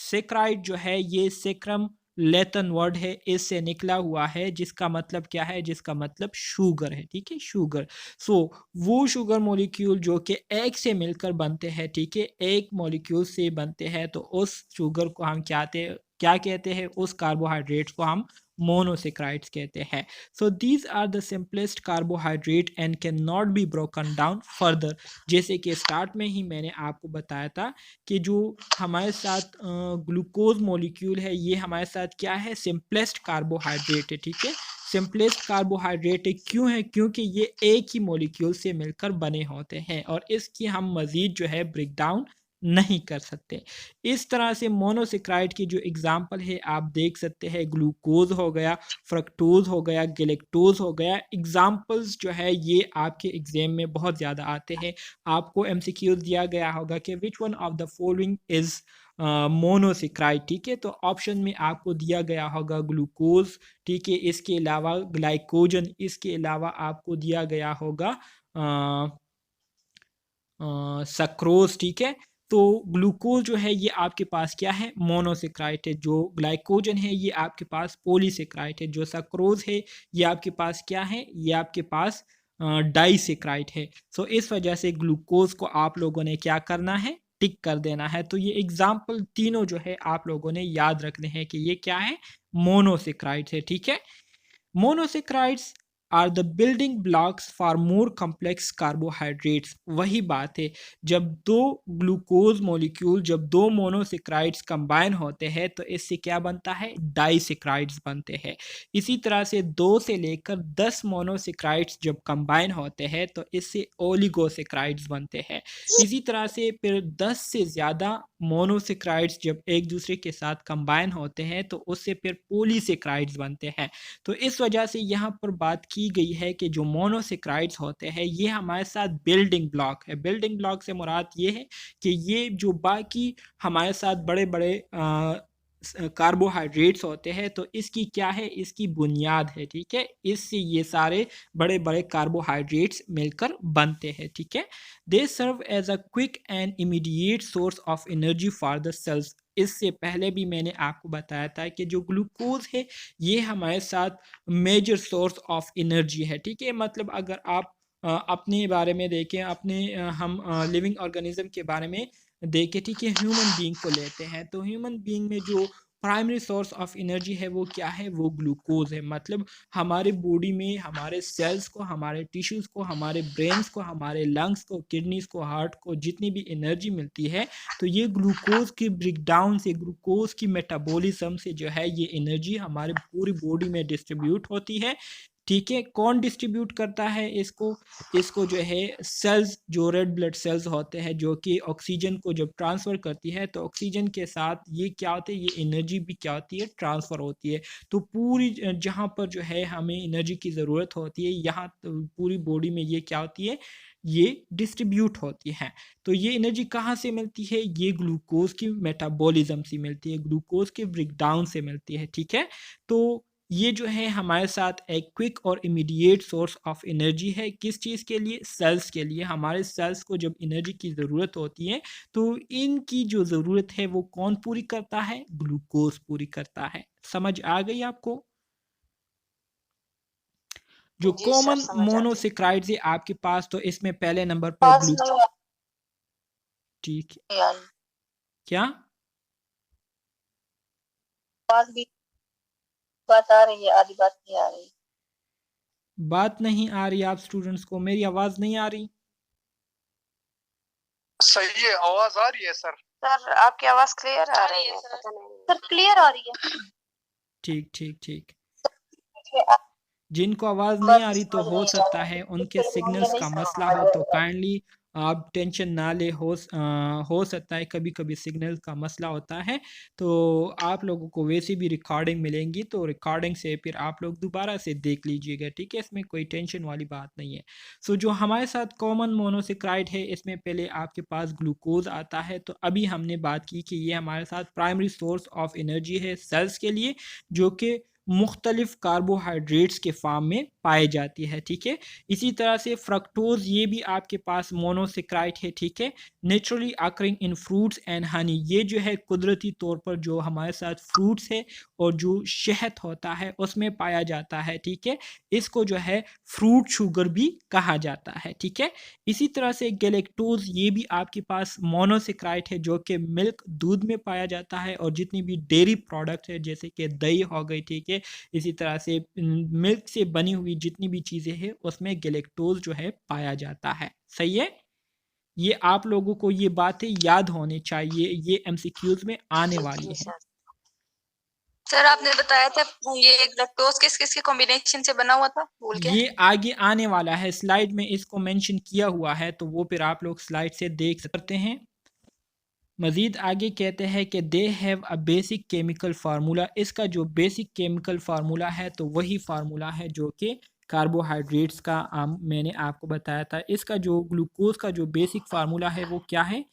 A: सेक्राइड जो है ये सेक्रम लेतन वर्ड है, इससे निकला हुआ है, जिसका मतलब क्या है? जिसका मतलब शुगर है, ठीक है, शुगर। सो वो शुगर मॉलिक्यूल जो कि एक से मिलकर बनते हैं, ठीक है, एक मॉलिक्यूल से बनते हैं, तो उस शुगर को हम क्या कहते हैं? उस कार्बोहाइड्रेट्स को हम मोनोसेक्राइड्स कहते हैं। So these are the simplest carbohydrate and can not be broken down further. जैसे कि स्टार्ट में ही मैंने आपको बताया था कि जो हमारे साथ ग्लूकोज मॉलिक्यूल है, ये हमारे साथ क्या है? सिंपलेस्ट कार्बोहाइड्रेट है, ठीक है। सिंपलेस्ट कार्बोहाइड्रेट क्यों है? क्योंकि ये एक ही मॉलिक्यूल से मिलकर बने होते हैं और इसकी हम मज़ीद जो है ब्रेक डाउन नहीं कर सकते। इस तरह से मोनोसेक्राइड की जो एग्जांपल है आप देख सकते हैं, ग्लूकोज हो गया, फ्रक्टोज हो गया, गैलेक्टोज हो गया। एग्जांपल्स जो है ये आपके एग्जाम में बहुत ज़्यादा आते हैं। आपको एमसीक्यूज दिया गया होगा कि which one of the following is monosaccharide, ठीक है। तो ऑप्शन में आपको दिया गया होगा ग्लूकोज, ठीक है, इसके अलावा ग्लाइकोजन, इसके अलावा आपको दिया गया होगा सक्रोज, ठीक है। तो ग्लूकोज जो है ये आपके पास क्या है? मोनोसेक्राइड है। जो ग्लाइकोजन है ये आपके पास पॉलीसेक्राइड है। जो सक्रोज है ये आपके पास क्या है? ये आपके पास डाइसेक्राइड है। सो इस वजह से ग्लूकोज को आप लोगों ने क्या करना है? टिक कर देना है। तो ये एग्जाम्पल तीनों जो है आप लोगों ने याद रखने हैं कि ये क्या है? मोनोसेक्राइड है, ठीक है। Monosaccharides are the building blocks for more complex carbohydrates. वही बात है, जब दो ग्लूकोज मॉलिक्यूल, जब दो मोनोसेक्राइड्स कंबाइन होते हैं तो इससे क्या बनता है? डाइसेक्राइड्स बनते हैं। इसी तरह से 2 से लेकर 10 मोनोसेक्राइड्स जब कंबाइन होते हैं तो इससे ओलिगोसेक्राइड्स बनते हैं। इसी तरह से फिर 10 से ज़्यादा मोनोसेक्राइड्स जब एक दूसरे के साथ कंबाइन होते हैं तो उससे फिर पॉलीसेक्राइड्स बनते हैं। तो इस वजह से यहाँ पर बात की गई है कि जो मोनोसेक्राइड्स होते हैं ये हमारे साथ बिल्डिंग ब्लॉक है। बिल्डिंग ब्लॉक से मुराद ये है कि ये जो बाकी हमारे साथ बड़े बड़े कार्बोहाइड्रेट्स होते हैं तो इसकी क्या है? इसकी बुनियाद है, ठीक है। इससे ये सारे बड़े बड़े कार्बोहाइड्रेट्स मिलकर बनते हैं, ठीक है। They serve as a quick and immediate source of energy for the cells. इससे पहले भी मैंने आपको बताया था कि जो ग्लूकोज है ये हमारे साथ मेजर सोर्स ऑफ एनर्जी है, ठीक है। मतलब अगर आप अपने बारे में देखें, अपने हम लिविंग ऑर्गेनिज्म के बारे में देखें, ठीक है, ह्यूमन बीइंग को लेते हैं तो ह्यूमन बीइंग में जो प्राइमरी सोर्स ऑफ एनर्जी है वो क्या है? वो ग्लूकोज है। मतलब हमारे बॉडी में हमारे सेल्स को, हमारे टिश्यूज़ को, हमारे ब्रेन्स को, हमारे लंग्स को, किडनीज़ को, हार्ट को जितनी भी एनर्जी मिलती है तो ये ग्लूकोज की ब्रेकडाउन से, ग्लूकोज की मेटाबॉलिज्म से जो है ये एनर्जी हमारे पूरी बॉडी में डिस्ट्रीब्यूट होती है, ठीक है। कौन डिस्ट्रीब्यूट करता है इसको? इसको जो है सेल्स, जो रेड ब्लड सेल्स होते हैं जो कि ऑक्सीजन को जब ट्रांसफ़र करती है तो ऑक्सीजन के साथ ये क्या होता है? ये एनर्जी भी क्या होती है? ट्रांसफ़र होती है। तो पूरी जहाँ पर जो है हमें एनर्जी की ज़रूरत होती है यहाँ तो पूरी बॉडी में ये क्या होती है? ये डिस्ट्रीब्यूट होती है। तो ये एनर्जी कहाँ से मिलती है? ये ग्लूकोज की मेटाबॉलिज्म से मिलती है, ग्लूकोज के ब्रेकडाउन से मिलती है, ठीक है। तो ये जो है हमारे साथ एक क्विक और इमीडिएट सोर्स ऑफ एनर्जी है। किस चीज़ के लिए? सेल्स के लिए। हमारे सेल्स को जब एनर्जी की ज़रूरत होती है तो इनकी जो ज़रूरत है वो कौन पूरी करता है? ग्लूकोज पूरी करता है। समझ आ गई आपको? जो
C: जी सर,
A: कॉमन
C: समझ आ गई।
A: मोनोसेक्राइड्स है आपके पास तो इसमें पहले नंबर पर ग्लूकोज, ठीक है।
C: यार
A: क्या
C: बात भी बात आ रही है, आधी बात नहीं आ रही।
A: बात नहीं आ रही आप स्टूडेंट्स को? मेरी आवाज़ नहीं आ रही?
B: सही है, आवाज आ रही है सर।
C: सर आपकी आवाज क्लियर आ रही है, पता नहीं
D: सर क्लियर आ रही है।
A: ठीक ठीक ठीक।
C: है।
A: जिनको आवाज़ नहीं आ रही तो हो सकता है उनके सिग्नल्स का मसला हो, तो काइंडली आप टेंशन ना ले, हो सकता है कभी कभी सिग्नल का मसला होता है, तो आप लोगों को वैसे भी रिकॉर्डिंग मिलेंगी, तो रिकॉर्डिंग से फिर आप लोग दोबारा से देख लीजिएगा, ठीक है, इसमें कोई टेंशन वाली बात नहीं है। सो जो हमारे साथ कॉमन मोनोसेक्राइड है, इसमें पहले आपके पास ग्लूकोज आता है। तो अभी हमने बात की कि ये हमारे साथ प्राइमरी सोर्स ऑफ एनर्जी है सेल्स के लिए, जो कि मुख्तलिफ कार्बोहाइड्रेट्स के फॉर्म में पाए जाती है, ठीक है। इसी तरह से फ्रक्टोज ये भी आपके पास मोनोसेक्राइड है, ठीक है, naturally occurring in fruits and honey. ये जो है कुदरती तौर पर जो हमारे साथ फ्रूट्स है और जो शहद होता है उसमें पाया जाता है, ठीक है। इसको जो है फ्रूट शुगर भी कहा जाता है, ठीक है। इसी तरह से गैलेक्टोज ये भी आपके पास मोनोसेक्राइड है, जो कि मिल्क दूध में पाया जाता है, और जितनी भी डेयरी प्रोडक्ट है जैसे कि दही हो गई, ठीक है, इसी तरह से मिल्क से बनी हुई जितनी भी चीज़ें हैं उसमें गैलेक्टोज जो है पाया जाता है। सही है, ये आप लोगों को ये बातें याद होनी चाहिए, ये एमसीक्यूज में आने वाली
C: जी
A: हैं।
C: सर।
D: सर आपने बताया था ये लैक्टोज किस किस के कॉम्बिनेशन से बना हुआ था, भूल गया।
A: ये आगे आने वाला है, स्लाइड में इसको मेंशन किया हुआ है, तो वो फिर आप लोग स्लाइड से देख सकते हैं। मज़ीद आगे कहते हैं कि they have a basic chemical formula. इसका जो बेसिक केमिकल फार्मूला है तो वही फार्मूला है जो कि कार्बोहाइड्रेट्स का मैंने आपको बताया था। इसका जो ग्लूकोज का जो बेसिक फार्मूला है वो क्या है,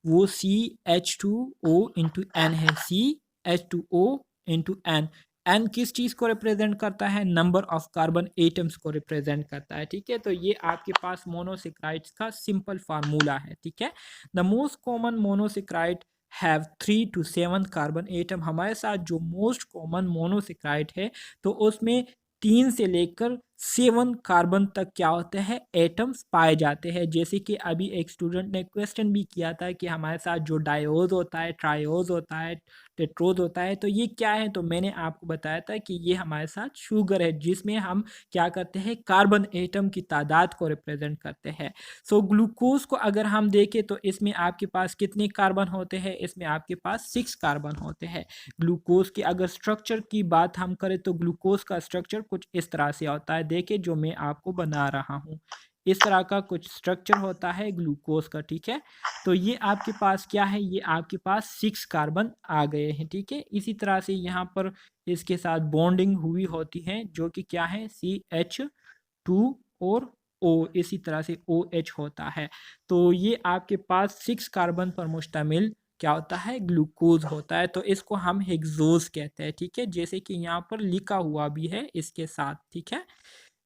A: वो CH2O इंटू एन है, CH2O इंटू एन। एन किस चीज़ को रिप्रेजेंट करता है, नंबर ऑफ कार्बन एटम्स को रिप्रेजेंट करता है, ठीक है। तो ये आपके पास मोनोसेक्राइड्स का सिंपल फार्मूला है, ठीक है। The most common monosaccharide have 3 to 7 carbon atom. हमारे साथ जो मोस्ट कॉमन मोनोसेक्राइड है तो उसमें 3 से लेकर 7 कार्बन तक क्या होते हैं, एटम्स पाए जाते हैं। जैसे कि अभी एक स्टूडेंट ने क्वेश्चन भी किया था कि हमारे साथ जो डायोज होता है, ट्रायोज होता है, टेट्रोज होता है, तो ये क्या है, तो मैंने आपको बताया था कि ये हमारे साथ शुगर है, जिसमें हम क्या करते हैं, कार्बन एटम की तादाद को रिप्रेजेंट करते हैं। सो ग्लूकोज को अगर हम देखें तो इसमें आपके पास कितने कार्बन होते हैं, इसमें आपके पास 6 कार्बन होते हैं। ग्लूकोज की अगर स्ट्रक्चर की बात हम करें तो ग्लूकोज का स्ट्रक्चर कुछ इस तरह से होता है, देखिए जो मैं आपको बना रहा हूँ, इस तरह का कुछ स्ट्रक्चर होता है ग्लूकोज का, ठीक है। तो ये आपके पास क्या है, ये आपके पास 6 कार्बन आ गए हैं, ठीक है। इसी तरह से यहाँ पर इसके साथ बॉन्डिंग हुई होती है जो कि क्या है, CH2 और O, इसी तरह से OH होता है। तो ये आपके पास 6 कार्बन पर मुश्तमिल क्या होता है, ग्लूकोज होता है। तो इसको हम हेक्सोज कहते हैं, ठीक है, जैसे कि यहाँ पर लिखा हुआ भी है इसके साथ, ठीक है।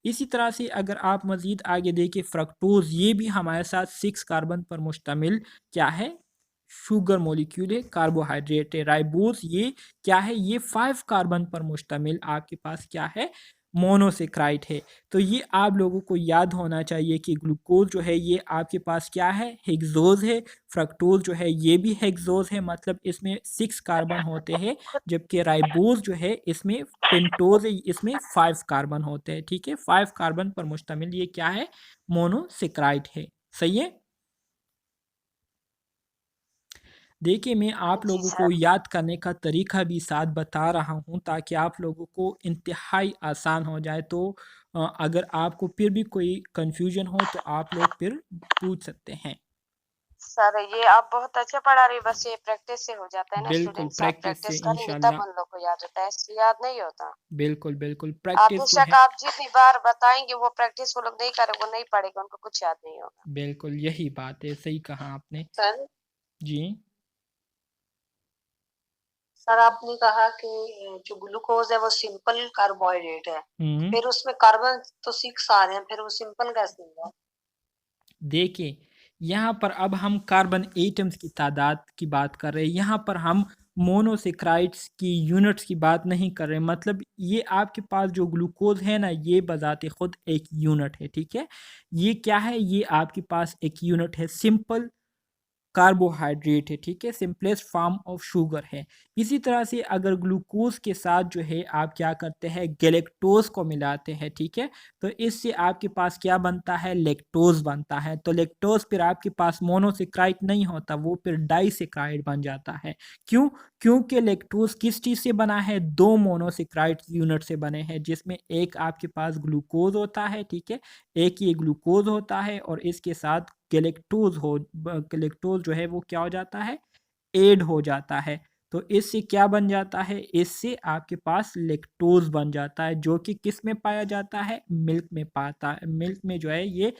A: इसी तरह से अगर आप मज़ीद आगे देखें, फ्रक्टोज ये भी हमारे साथ 6 कार्बन पर मुश्तमिल क्या है, शुगर मॉलिक्यूल है, कार्बोहाइड्रेट है। राइबोज ये क्या है, ये 5 कार्बन पर मुश्तमिल आपके पास क्या है, मोनोसेक्राइड है। तो ये आप लोगों को याद होना चाहिए कि ग्लूकोज जो है ये आपके पास क्या है, हेक्सोज है। फ्रक्टोज जो है ये भी हेक्सोज है, मतलब इसमें 6 कार्बन होते हैं, जबकि राइबोज जो है इसमें पेंटोज है, इसमें 5 कार्बन होते हैं, ठीक है। 5 कार्बन पर मुश्तमिल ये क्या है, मोनोसेक्राइड है। सही है, देखिए मैं आप
C: जी
A: लोगों
C: सर।
A: को याद करने का तरीका भी साथ बता रहा हूँ ताकि आप लोगों को इंतहाई आसान हो जाए। तो अगर आपको फिर भी कोई कंफ्यूजन हो तो आप लोग फिर पूछ सकते हैं।
C: सर ये आप बहुत अच्छा पढ़ा रही, बस ये प्रैक्टिस से हो जाता है ना,
A: बिल्कुल,
C: स्टूडेंट्स आप
A: प्रैक्टिस से
C: प्रैक्टिस करेंगे तब
A: इंशाल्लाह।
C: उन लोग को याद रहता है, ऐसे याद नहीं होता।
A: बिल्कुल बिल्कुल,
C: आप
A: प्रैक्टिस जो
C: बेशक
A: है।
C: आप जितनी बार बताएंगे वो प्रैक्टिस वो लोग नहीं करे, वो नहीं पढ़ेगा, उनको कुछ याद नहीं होगा।
A: बिल्कुल यही बात है, सही कहा आपने
E: सर
A: जी।
E: सर आपने कहा कि जो ग्लूकोज है वो सिंपल कार्बोहाइड्रेट है,
A: हम्म,
E: फिर उसमें कार्बन तो 6 आ रहे हैं, फिर वो सिंपल कैसे होगा?
A: देखिए यहाँ पर अब हम कार्बन एटम्स की तादाद की बात कर रहे हैं, यहाँ पर हम मोनोसेक्राइड्स की यूनिट्स की बात नहीं कर रहे। मतलब ये आपके पास जो ग्लूकोज है ना, ये बजाते खुद एक यूनिट है, ठीक है। ये क्या है, ये आपके पास एक यूनिट है, सिंपल कार्बोहाइड्रेट है, ठीक है, सिंपलेस्ट फॉर्म ऑफ शुगर है। इसी तरह से अगर ग्लूकोज के साथ जो है आप क्या करते हैं, गैलेक्टोज को मिलाते हैं, ठीक है, तो इससे आपके पास क्या बनता है, लैक्टोज बनता है। तो लैक्टोज फिर आपके पास मोनोसेक्राइड नहीं होता, वो फिर डाइसेक्राइड बन जाता है। क्यों, क्योंकि लैक्टोज किस चीज़ से बना है, 2 मोनोसेक्राइड यूनिट से बने हैं, जिसमें एक आपके पास ग्लूकोज होता है, ठीक है, एक ये ग्लूकोज होता है और इसके साथ गैलेक्टोज जो है वो क्या हो जाता है, एड हो जाता है। तो इससे क्या बन जाता है, इससे आपके पास लैक्टोज बन जाता है, जो कि किस में पाया जाता है, मिल्क में पाता है, मिल्क में जो है ये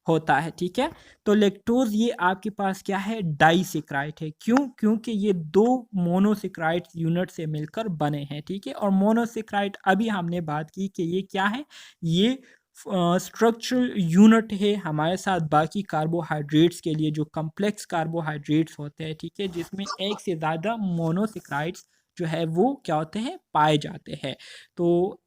A: होता है। ठीक है, तो लैक्टोज ये आपके पास क्या है, डाइसेक्राइड है। क्यों, क्योंकि ये दो मोनोसेक्राइड यूनिट से मिलकर बने हैं। ठीक है, और मोनोसेक्राइड अभी हमने बात की कि ये क्या है, ये स्ट्रक्चरल यूनिट है हमारे साथ बाकी कार्बोहाइड्रेट्स के लिए, जो कम्प्लेक्स कार्बोहाइड्रेट्स होते हैं। ठीक है, जिसमें एक से ज़्यादा मोनोसेक्राइड्स जो है वो क्या होते हैं, पाए जाते हैं। तो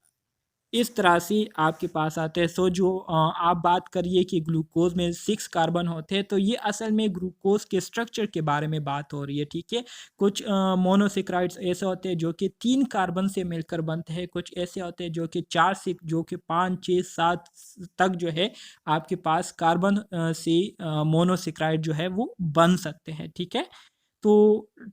A: इस तरह से आपके पास आते हैं। सो जो आप बात करिए कि ग्लूकोज में 6 कार्बन होते हैं, तो ये असल में ग्लूकोज के स्ट्रक्चर के बारे में बात हो रही है। ठीक है, कुछ मोनोसेक्राइड्स ऐसे होते हैं जो कि 3 कार्बन से मिलकर बनते हैं, कुछ ऐसे होते हैं जो कि 4 से, जो कि 5, 6, 7 तक जो है आपके पास कार्बन से मोनोसेक्राइड जो है वो बन सकते हैं। ठीक है, तो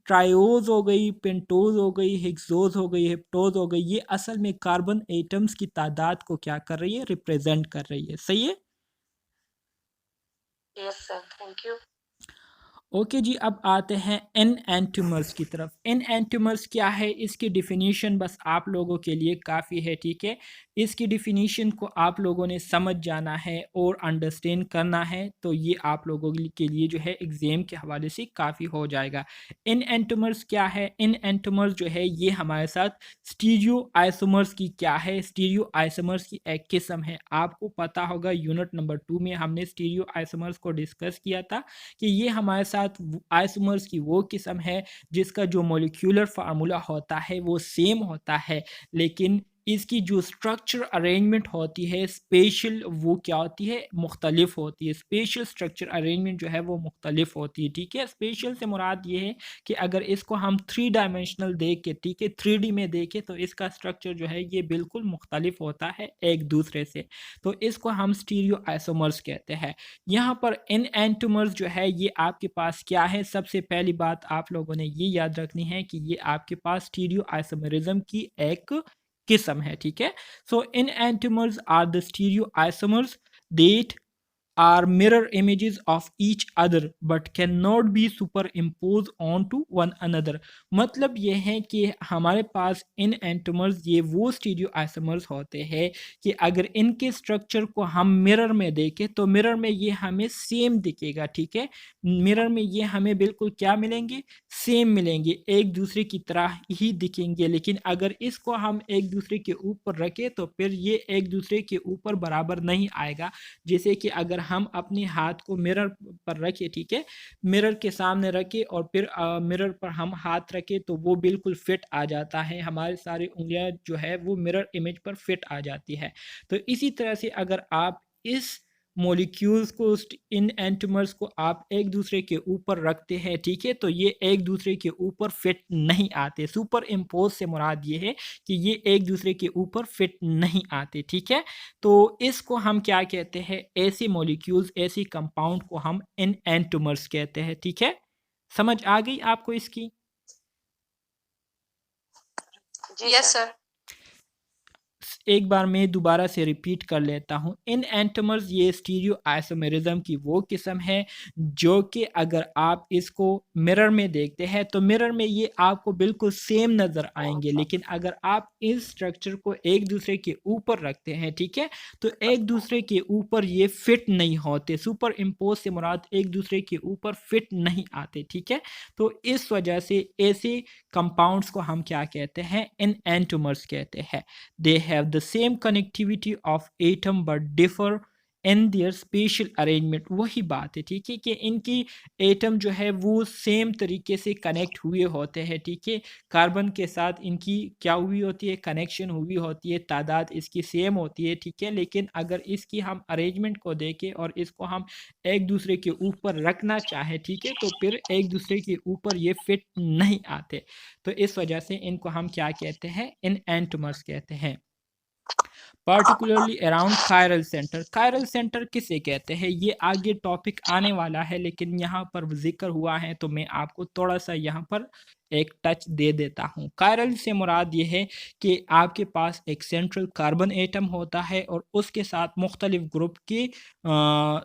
A: ट्रायोज हो गई, पेंटोज हो गई, हेक्सोज हो गई, हेप्टोज हो गई, ये असल में कार्बन एटम्स की तादाद को क्या कर रही है, रिप्रेजेंट कर रही है। सही है,
E: yes sir, thank you.
A: Okay जी, अब आते हैं एन एंटीमर्स की तरफ। एन एंटीमर्स क्या है, इसकी डिफिनीशन बस आप लोगों के लिए काफ़ी है। ठीक है, इसकी डिफिनीशन को आप लोगों ने समझ जाना है और अंडरस्टैंड करना है, तो ये आप लोगों के लिए जो है एग्ज़ाम के हवाले से काफ़ी हो जाएगा। एन एंटीमर्स क्या है, एन एंटीमर्स जो है ये हमारे साथ स्टीरियो आइसोमर्स की क्या है, स्टीरियो आइसोमर्स की एक किस्म है। आपको पता होगा यूनिट नंबर 2 में हमने स्टीरियो आइसोमर्स को डिस्कस किया था कि ये हमारे साथ आइसोमर्स की वो किस्म है जिसका जो मॉलिक्यूलर फार्मूला होता है वो सेम होता है, लेकिन इसकी जो स्ट्रक्चर अरेंजमेंट होती है स्पेशल, वो क्या होती है, मुख्तलिफ होती है। स्पेशल स्ट्रक्चर अरेंजमेंट जो है वो मुख्तलिफ होती है। ठीक है, स्पेशल से मुराद ये है कि अगर इसको हम 3 डायमेंशनल देख के, ठीक है, 3D में देखें तो इसका स्ट्रक्चर जो है ये बिल्कुल मुख्तलिफ होता है एक दूसरे से, तो इसको हम स्टीरियो आइसोमर्स कहते हैं। यहाँ पर इन एंटीमर्स जो है ये आपके पास क्या है, सबसे पहली बात आप लोगों ने ये याद रखनी है कि ये आपके पास स्टीरियो आइसोमरिज्म की एक किस्म है। ठीक है, so enantiomers are the stereoisomers that are mirror images of each other but cannot be superimposed onto one another। मतलब ये है कि हमारे पास इन एंटीमर्स ये वो स्टीरियो आइसोमर्स होते हैं कि अगर इनके स्ट्रक्चर को हम मिरर में देखें तो मिरर में ये हमें सेम दिखेगा। ठीक है, मिरर में ये हमें बिल्कुल क्या मिलेंगे, सेम मिलेंगे, एक दूसरे की तरह ही दिखेंगे। लेकिन अगर इसको हम एक दूसरे के ऊपर रखें तो फिर ये एक दूसरे के ऊपर बराबर नहीं आएगा। जैसे कि अगर हम अपने हाथ को मिरर पर रखें, ठीक है, मिरर के सामने रखें और फिर मिरर पर हम हाथ रखें तो वो बिल्कुल फिट आ जाता है, हमारी सारी उंगलियां जो है वो मिरर इमेज पर फिट आ जाती है। तो इसी तरह से अगर आप इस मॉलिक्यूल्स को, इन एंटीमर्स को आप एक दूसरे के ऊपर रखते हैं, ठीक है, तो ये एक दूसरे के ऊपर फिट नहीं आते। सुपर इम्पोज से मुराद ये है कि ये एक दूसरे के ऊपर फिट नहीं आते। ठीक है, तो इसको हम क्या कहते हैं, ऐसे मॉलिक्यूल्स, ऐसी कंपाउंड को हम इन एंटीमर्स कहते हैं। ठीक है, समझ आ गई आपको इसकी?
D: Yes sir.
A: एक बार मैं दोबारा से रिपीट कर लेता हूँ। इन एंटीमर्स ये स्टीरियो आइसोमेरिज्म की वो किस्म है जो कि अगर आप इसको मिरर में देखते हैं तो मिरर में ये आपको बिल्कुल सेम नज़र आएंगे, लेकिन अगर आप इस स्ट्रक्चर को एक दूसरे के ऊपर रखते हैं, ठीक है, तो एक दूसरे के ऊपर ये फिट नहीं होते। सुपर इम्पोज से मुराद एक दूसरे के ऊपर फिट नहीं आते। ठीक है, तो इस वजह से ऐसे कंपाउंड्स को हम क्या कहते हैं, इन एंटीमर्स कहते हैं। They have the same connectivity of atom but differ in their spatial arrangement। वही बात है, ठीक है, कि इनकी एटम जो है वो सेम तरीके से कनेक्ट हुए होते हैं। ठीक है, कार्बन के साथ इनकी क्या हुई होती है, कनेक्शन हुई होती है, तादाद इसकी सेम होती है। ठीक है, लेकिन अगर इसकी हम अरेंजमेंट को देखें और इसको हम एक दूसरे के ऊपर रखना चाहें, ठीक है, तो फिर एक दूसरे के ऊपर ये फिट नहीं आते। तो इस वजह से इनको हम क्या कहते हैं, इन एंटीमर्स कहते हैं। Particularly around chiral centre. Chiral centre किसे कहते हैं ये आगे टॉपिक आने वाला है, लेकिन यहाँ पर जिक्र हुआ है तो मैं आपको थोड़ा सा यहाँ पर एक टच दे देता हूँ। कायरल से मुराद ये है कि आपके पास एक सेंट्रल कार्बन एटम होता है और उसके साथ मुख्तलिफ ग्रुप के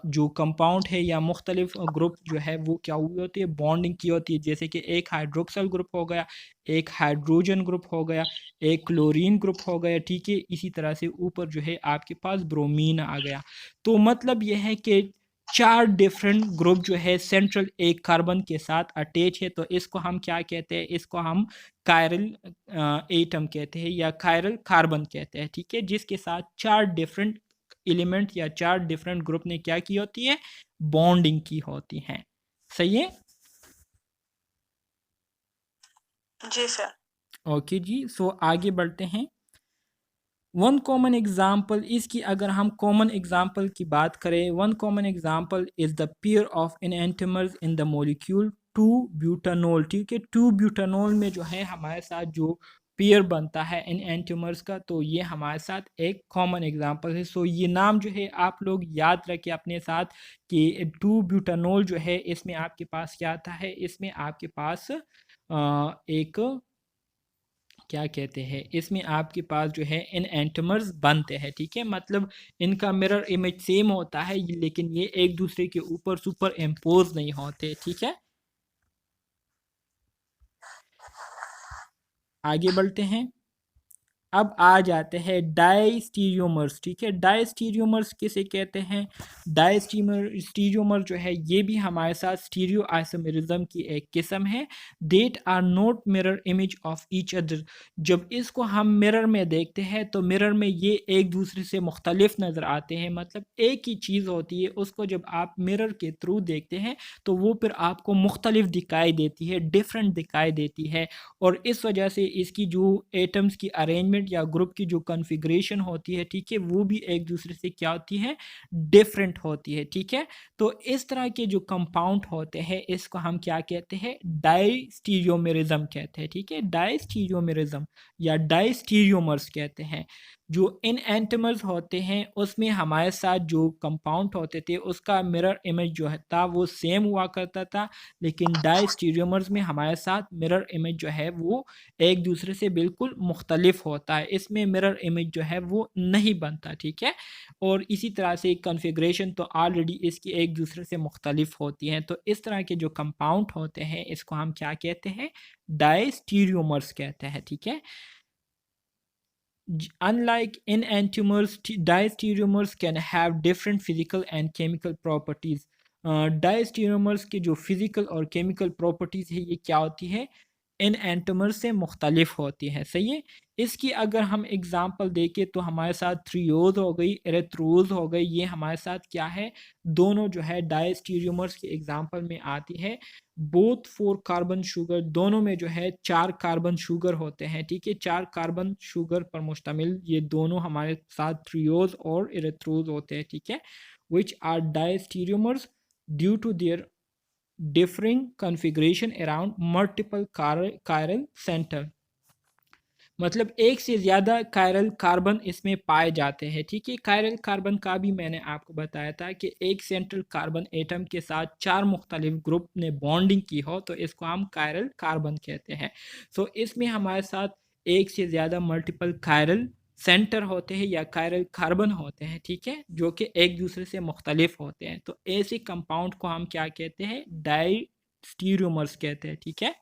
A: जो कंपाउंड है या मुख्तलिफ ग्रुप जो है वो क्या हुई होती है, बॉन्डिंग की होती है। जैसे कि एक हाइड्रोक्सल ग्रुप हो गया, एक हाइड्रोजन ग्रुप हो गया, एक क्लोरीन ग्रुप हो गया, ठीक है। इसी तरह से ऊपर जो है आपके पास ब्रोमीन आ गया। तो मतलब यह है कि 4 डिफरेंट ग्रुप जो है सेंट्रल एक कार्बन के साथ अटैच है, तो इसको हम क्या कहते हैं, इसको हम कायरल एटम कहते हैं या कायरल कार्बन कहते हैं, ठीक है। जिसके साथ 4 डिफरेंट एलिमेंट या 4 डिफरेंट ग्रुप ने क्या की होती है, बॉन्डिंग की होती है। सही है?
D: जी सर।
A: ओके जी, सो आगे बढ़ते हैं। वन कॉमन एग्जाम्पल, इसकी अगर हम कॉमन एग्जाम्पल की बात करें, one common example is the pair of enantiomers in the molecule 2 butanol, ठीक है। 2 ब्यूटानोल में जो है हमारे साथ जो पेयर बनता है इन एंटीमर्स का, तो ये हमारे साथ एक कॉमन एग्जाम्पल है। सो ये नाम जो है आप लोग याद रखें अपने साथ कि 2 ब्यूटानोल जो है इसमें आपके पास क्या आता है, इसमें आपके पास एक क्या कहते हैं, इसमें आपके पास जो है इन एंटमर्स बनते हैं, ठीक है। मतलब इनका मिरर इमेज सेम होता है लेकिन ये एक दूसरे के ऊपर सुपर इम्पोज नहीं होते, ठीक है। आगे बढ़ते हैं। अब आ जाते हैं डायस्टीरियोमर्स, ठीक है। डायस्टीरियोमर्स किसे कहते हैं? डायस्टीरियोमर जो है ये भी हमारे साथ स्टीरियो आइसोमेरिज्म की एक किस्म है। That are not mirror image of each other. जब इसको हम मिरर में देखते हैं तो मिरर में ये एक दूसरे से मुख्तलिफ नज़र आते हैं। मतलब एक ही चीज़ होती है, उसको जब आप मिरर के थ्रू देखते हैं तो वो फिर आपको मुख्तलिफ दिखाई देती है, डिफरेंट दिखाई देती है। और इस वजह से इसकी जो एटम्स की अरेंजमेंट या ग्रुप की जो कॉन्फ़िगरेशन होती है, ठीक है, वो भी एक दूसरे से क्या होती है, डिफरेंट होती है, ठीक है। तो इस तरह के जो कंपाउंड होते हैं इसको हम क्या कहते हैं, डायस्टीरियोमेरिज्म कहते हैं, ठीक है। डायस्टीरियोमेरिज्म या डायस्टीरियोमर्स कहते हैं। जो इन एंटमर्स होते हैं उसमें हमारे साथ जो कंपाउंड होते थे उसका मिरर इमेज जो है था वो सेम हुआ करता था, लेकिन डायस्टीरियोमर्स में हमारे साथ मिरर इमेज जो है वो एक दूसरे से बिल्कुल मुख्तलिफ होता है। इसमें मिरर इमेज जो है वो नहीं बनता, ठीक है। और इसी तरह से कॉन्फ़िगरेशन तो ऑलरेडी इसकी एक दूसरे से मुख्तलिफ होती हैं। तो इस तरह के जो कंपाउंड होते हैं इसको हम क्या कहते हैं, डायस्टीरियोमर्स कहते हैं, ठीक है। Unlike enantiomers, diastereomers can have different physical and chemical properties. Diastereomers के जो फिज़िकल और केमिकल प्रॉपर्टीज़ है ये क्या होती है, इन एंटोमर्स से मुख्तलिफ होती है, सही है। इसकी अगर हम एग्ज़ाम्पल देखें तो हमारे साथ थ्रियोज हो गई, एरेथ्रोज हो गई, ये हमारे साथ क्या है, दोनों जो है डायस्टीरियोमर्स के एग्ज़ाम्पल में आती है। बोथ 4 कार्बन शुगर, दोनों में जो है 4 कार्बन शुगर होते हैं, ठीक है। 4 कार्बन शुगर पर मुश्तमिल ये दोनों हमारे साथ थ्रियोज और एरेथ्रोज होते हैं, ठीक है। Which are diastereomers due to their differing configuration around multiple chiral center। मतलब एक से ज़्यादा कायरल कार्बन इसमें पाए जाते हैं, ठीक है। कायरल कार्बन का भी मैंने आपको बताया था कि एक सेंट्रल कार्बन एटम के साथ 4 मुख्तलिफ ग्रुप ने बॉन्डिंग की हो तो इसको हम कायरल कार्बन कहते हैं। सो इसमें हमारे साथ एक से ज़्यादा मल्टीपल कायरल सेंटर होते हैं या कायरल कार्बन होते हैं, ठीक है, जो कि एक दूसरे से मुख्तलिफ होते हैं। तो ऐसे कंपाउंड को हम क्या कहते हैं, डायस्टीरियोमर्स कहते हैं, ठीक है।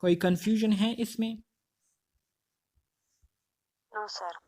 A: कोई कंफ्यूजन है इसमें?
C: No sir.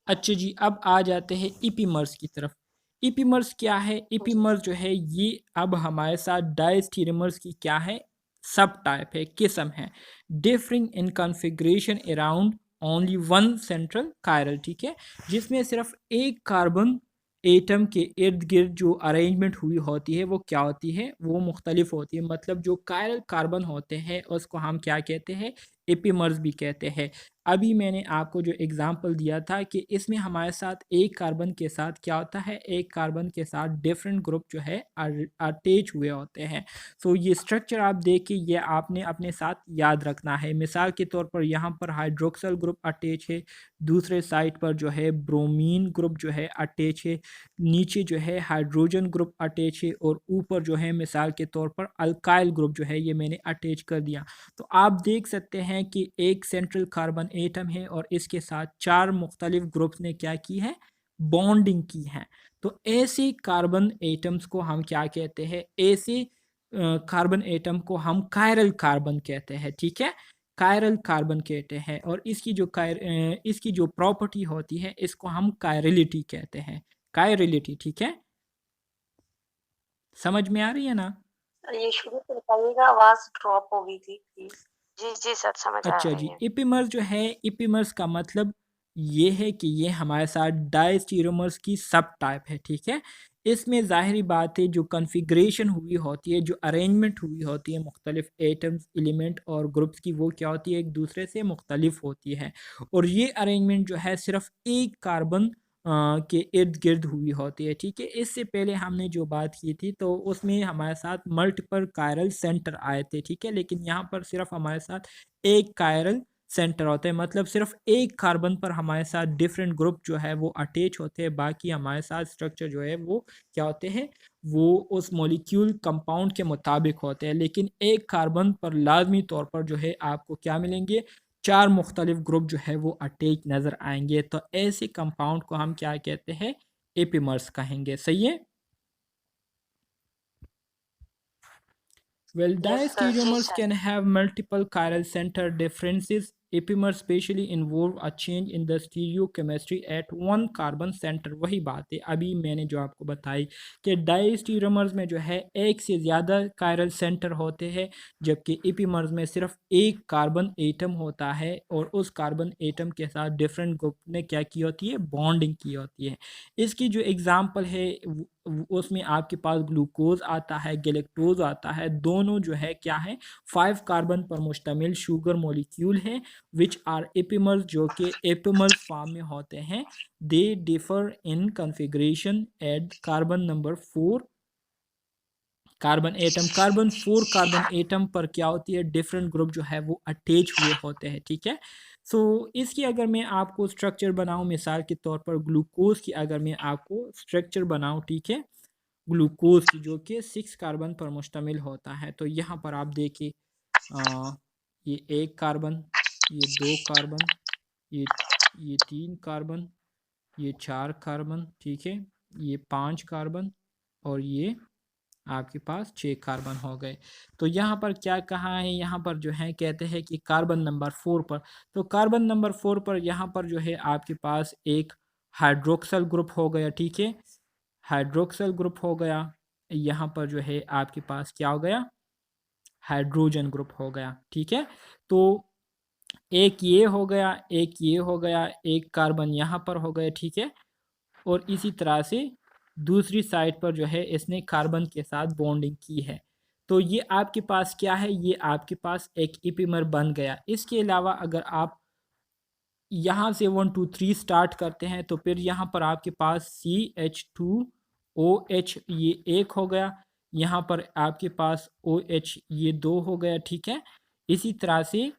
A: अच्छा जी, अब आ जाते हैं इपीमर्स की तरफ। इपीमर्स क्या है? इपीमर्स जो है ये अब हमारे साथ डायस्टीरियोमर्स की क्या है, सब टाइप है, किस्म है। Differing in configuration around only one central chiral, ठीक है, जिसमें सिर्फ एक कार्बन एटम के इर्द गिर्द जो अरेंजमेंट हुई होती है वो क्या होती है, वो मुख्तलिफ होती है। मतलब जो कायरल कार्बन होते हैं उसको हम क्या कहते हैं, एपिमर्स भी कहते हैं। अभी मैंने आपको जो एग्जांपल दिया था कि इसमें हमारे साथ एक कार्बन के साथ क्या होता है, एक कार्बन के साथ डिफरेंट ग्रुप जो है अटैच हुए होते हैं। सो ये स्ट्रक्चर आप देखिए, ये आपने अपने साथ याद रखना है। मिसाल के तौर पर यहाँ पर हाइड्रोक्सल ग्रुप अटैच है, दूसरे साइड पर जो है ब्रोमीन ग्रुप जो है अटैच है, नीचे जो है हाइड्रोजन ग्रुप अटैच है, और ऊपर जो है मिसाल के तौर पर अल्काइल ग्रुप जो है ये मैंने अटैच कर दिया। तो आप देख सकते हैं कि एक सेंट्रल कार्बन एटम है और इसके साथ 4 मुख्तलिफ ग्रुप्स ने क्या की है, बॉन्डिंग की है। तो ऐसे कार्बन एटम्स को हम क्या कहते हैं, ऐसे कार्बन एटम को हम कायरल कार्बन कहते हैं। ठीक है, कायरल कार्बन कहते हैं, और इसकी जो प्रॉपर्टी होती है इसको हम कायरलिटी कहते हैं, कायरलिटी। ठीक है, समझ में आ रही है ना?
E: ये शुरू से बताइएगा, आवाज ड्रॉप हो गई थी प्लीज।
C: जी जी सर, समझ आ
A: अच्छा
C: रही
A: जी,
C: है।
A: एपिमर्स जो है, एपिमर्स का मतलब ये है कि ये हमारे साथ डायस्टीरोमर्स की सब टाइप है। ठीक है, इसमें ज़ाहिरी बात है जो कॉन्फ़िगरेशन हुई होती है, जो अरेंजमेंट हुई होती है मुख्तलिफ एटम्स, एलिमेंट और ग्रुप्स की, वो क्या होती है, एक दूसरे से मुख्तलिफ होती है। और ये अरेंजमेंट जो है सिर्फ एक कार्बन के इर्द गिर्द हुई होती है। ठीक है, इससे पहले हमने जो बात की थी तो उसमें हमारे साथ मल्टीपल कायरल सेंटर आए थे। ठीक है, लेकिन यहाँ पर सिर्फ हमारे साथ एक कायरल सेंटर होता है, मतलब सिर्फ एक कार्बन पर हमारे साथ डिफरेंट ग्रुप जो है वो अटैच होते हैं, बाकी हमारे साथ स्ट्रक्चर जो है वो क्या होते हैं, वो उस मॉलिक्यूल कंपाउंड के मुताबिक होते हैं। लेकिन एक कार्बन पर लाजमी तौर पर जो है आपको क्या मिलेंगे, 4 मुख्तलिफ ग्रुप जो है वो अटैच नज़र आएंगे। तो ऐसे कंपाउंड को हम क्या कहते हैं, एपिमर्स कहेंगे। सही है। Well,
C: Yes, sir. Yes,
A: diastereomers
C: sir.
A: can have multiple chiral center differences. Epimers specially involve a change in the stereochemistry at one carbon center. वही बात है अभी मैंने जो आपको बताई कि डायस्टीरोमर्स में जो है एक से ज़्यादा कायरल सेंटर होते हैं, जबकि एपिमर्स में सिर्फ एक कार्बन एटम होता है, और उस कार्बन एटम के साथ डिफरेंट ग्रुप ने क्या की होती है, बॉन्डिंग की होती है। इसकी जो एग्ज़ाम्पल है उसमें आपके पास ग्लूकोज आता है, गैलेक्टोज आता है, दोनों जो है क्या है, 5 कार्बन पर मुश्तमिल शुगर मॉलिक्यूल है, विच आर एपिमर्स, जो कि एपिमर्स फॉर्म में होते हैं। They differ in configuration at carbon number 4 carbon atom. Carbon 4 carbon atom पर क्या होती है, डिफरेंट ग्रुप जो है वो अटैच हुए होते हैं। ठीक है, सो इसकी अगर मैं आपको स्ट्रक्चर बनाऊं, मिसाल के तौर पर ग्लूकोज की अगर मैं आपको स्ट्रक्चर बनाऊं, ठीक है, ग्लूकोज की जो कि 6 कार्बन पर मुश्तमिल होता है, तो यहाँ पर आप देखिए ये 1 कार्बन, ये 2 कार्बन, ये 3 कार्बन, ये 4 कार्बन, ठीक है, ये 5 कार्बन, और ये आपके पास 6 कार्बन हो गए। तो यहाँ पर क्या कहा है, यहाँ पर जो है कहते हैं कि कार्बन नंबर 4 पर, तो कार्बन नंबर 4 पर यहाँ पर जो है आपके पास एक हाइड्रोक्सल ग्रुप हो गया। ठीक है, हाइड्रोक्सल ग्रुप हो गया। यहाँ पर जो है आपके पास क्या हो गया, हाइड्रोजन ग्रुप हो गया। ठीक है, तो एक ये हो गया, एक ये हो गया, एक कार्बन यहाँ पर हो गया। ठीक है, और इसी तरह से दूसरी साइड पर जो है इसने कार्बन के साथ बॉन्डिंग की है। तो ये आपके पास क्या है, ये आपके पास एक एपिमर बन गया। इसके अलावा अगर आप यहाँ से 1 2 3 स्टार्ट करते हैं तो फिर यहाँ पर आपके पास CH2OH ये 1 हो गया, यहाँ पर आपके पास OH ये 2 हो गया। ठीक है, इसी तरह से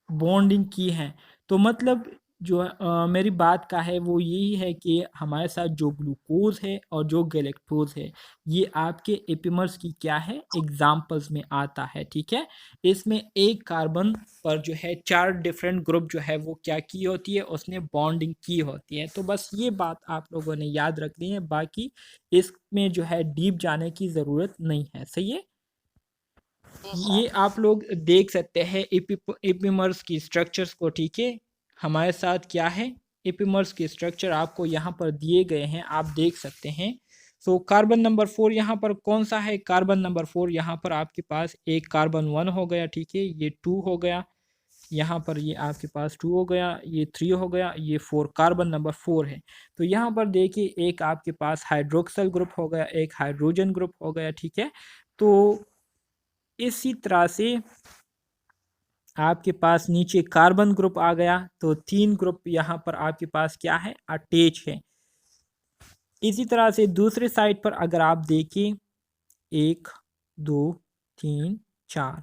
A: बॉन्डिंग की है। तो मतलब जो मेरी बात का है वो यही है कि हमारे साथ जो ग्लूकोज है और जो गैलेक्टोज है, ये आपके एपिमर्स की क्या है, एग्जाम्पल्स में आता है। ठीक है, इसमें एक कार्बन पर जो है 4 डिफरेंट ग्रुप जो है वो क्या की होती है, उसने बॉन्डिंग की होती है। तो बस ये बात आप लोगों ने याद रखनी है, बाकी इसमें जो है डीप जाने की ज़रूरत नहीं है। सही है, ये आप लोग देख सकते हैं एपिमर्स की स्ट्रक्चर्स को। ठीक है, हमारे साथ क्या है, एपिमर्स के स्ट्रक्चर आपको यहाँ पर दिए गए हैं, आप देख सकते हैं। सो कार्बन नंबर 4 यहाँ पर कौन सा है, कार्बन नंबर 4 यहाँ पर आपके पास एक कार्बन 1 हो गया। ठीक है, ये 2 हो गया, यहाँ पर ये आपके पास 2 हो गया, ये 3 हो गया, ये 4 कार्बन नंबर 4 है। तो यहाँ पर देखिए एक आपके पास हाइड्रोक्सल ग्रुप हो गया, एक हाइड्रोजन ग्रुप हो गया। ठीक है, तो इसी तरह से आपके पास नीचे कार्बन ग्रुप आ गया, तो 3 ग्रुप यहाँ पर आपके पास क्या है, अटैच है। इसी तरह से दूसरे साइड पर अगर आप देखें 1 2 3 4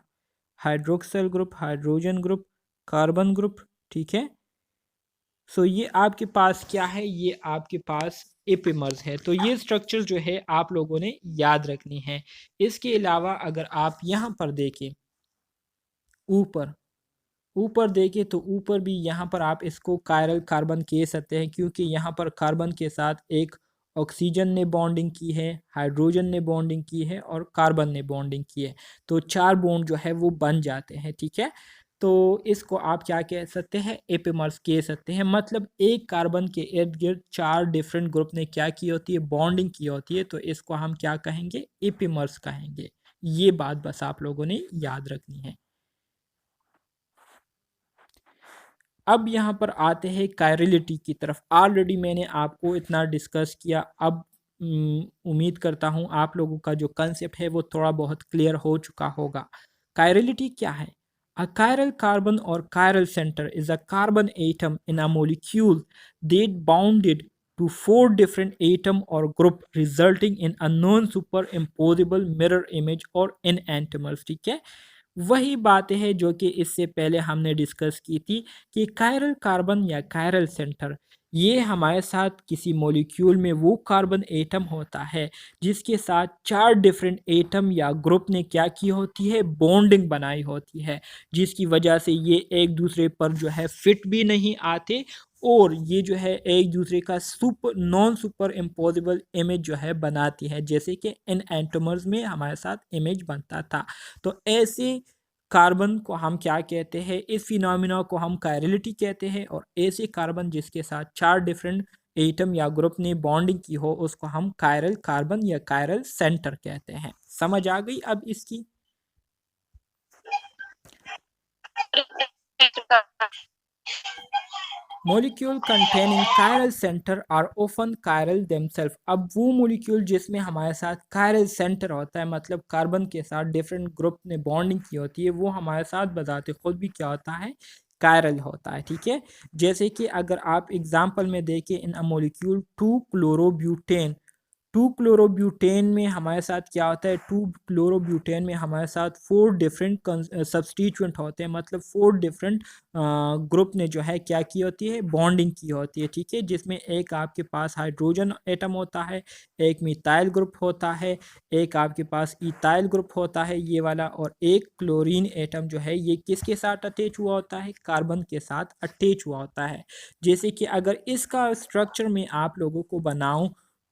A: hydroxyl group, hydrogen group, carbon group, ठीक है। सो ये आपके पास क्या है, ये आपके पास एपिमर्स है। तो ये स्ट्रक्चर जो है आप लोगों ने याद रखनी है। इसके अलावा अगर आप यहाँ पर देखें, ऊपर ऊपर देखें तो ऊपर भी यहाँ पर आप इसको कायरल कार्बन कह सकते हैं, क्योंकि यहाँ पर कार्बन के साथ एक ऑक्सीजन ने बॉन्डिंग की है, हाइड्रोजन ने बॉन्डिंग की है और कार्बन ने बॉन्डिंग की है। तो 4 बॉन्ड जो है वो बन जाते हैं, ठीक है। तो इसको आप क्या कह सकते हैं, एपिमर्स कह सकते हैं। मतलब एक कार्बन के इर्द गिर्द 4 डिफरेंट ग्रुप ने क्या की होती है, बॉन्डिंग की होती है। तो इसको हम क्या कहेंगे, एपिमर्स कहेंगे। ये बात बस आप लोगों ने याद रखनी है। अब यहाँ पर आते हैं कायरलिटी की तरफ। ऑलरेडी मैंने आपको इतना डिस्कस किया। अब उम्मीद करता हूँ आप लोगों का जो कंसेप्ट है वो थोड़ा बहुत क्लियर हो चुका होगा। कायरलिटी क्या है? अ chiral carbon or chiral center is a carbon atom in a molecule that bounded to 4 different atom or group resulting in a non-superimposable mirror image or enantiomers, ठीक है। वही बात है जो कि इससे पहले हमने डिस्कस की थी कि कायरल कार्बन या कायरल सेंटर, ये हमारे साथ किसी मॉलिक्यूल में वो कार्बन एटम होता है जिसके साथ 4 डिफरेंट एटम या ग्रुप ने क्या की होती है, बॉन्डिंग बनाई होती है, जिसकी वजह से ये एक दूसरे पर जो है फिट भी नहीं आते और ये जो है एक दूसरे का नॉन सुपर इम्पोजिबल इमेज जो है बनाती है, जैसे कि इन एंटोमर्स में हमारे साथ इमेज बनता था। तो ऐसे कार्बन को हम क्या कहते हैं, इस फिनोमिना को हम कायरलिटी कहते हैं। और ऐसे कार्बन जिसके साथ 4 डिफरेंट एटम या ग्रुप ने बॉन्डिंग की हो उसको हम कायरल कार्बन या कायरल सेंटर कहते हैं। समझ आ गई अब इसकी? Molecule containing chiral centre are often chiral themselves. अब वो मोलिक्यूल जिसमें हमारे साथ कायरल सेंटर होता है, मतलब कार्बन के साथ डिफरेंट ग्रुप ने बॉन्डिंग की होती है, वो हमारे साथ बजाते खुद भी क्या होता है, कायरल होता है, ठीक है। जैसे कि अगर आप एग्जांपल में देखें, इन अ मोलिक्यूल 2 क्लोरोब्यूटेन, 2 क्लोरोब्यूटेन में हमारे साथ क्या होता है, 2 क्लोरोब्यूटेन में हमारे साथ 4 डिफरेंट सब्सटीट्यूएंट होते हैं, मतलब 4 डिफरेंट ग्रुप ने जो है क्या की होती है, बॉन्डिंग की होती है, ठीक है। जिसमें एक आपके पास हाइड्रोजन एटम होता है, एक मिथाइल ग्रुप होता है, एक आपके पास इथाइल ग्रुप होता है ये वाला, और एक क्लोरीन एटम जो है ये किसके साथ अटैच हुआ होता है, कार्बन के साथ अटैच हुआ होता है। जैसे कि अगर इसका स्ट्रक्चर में आप लोगों को बनाऊं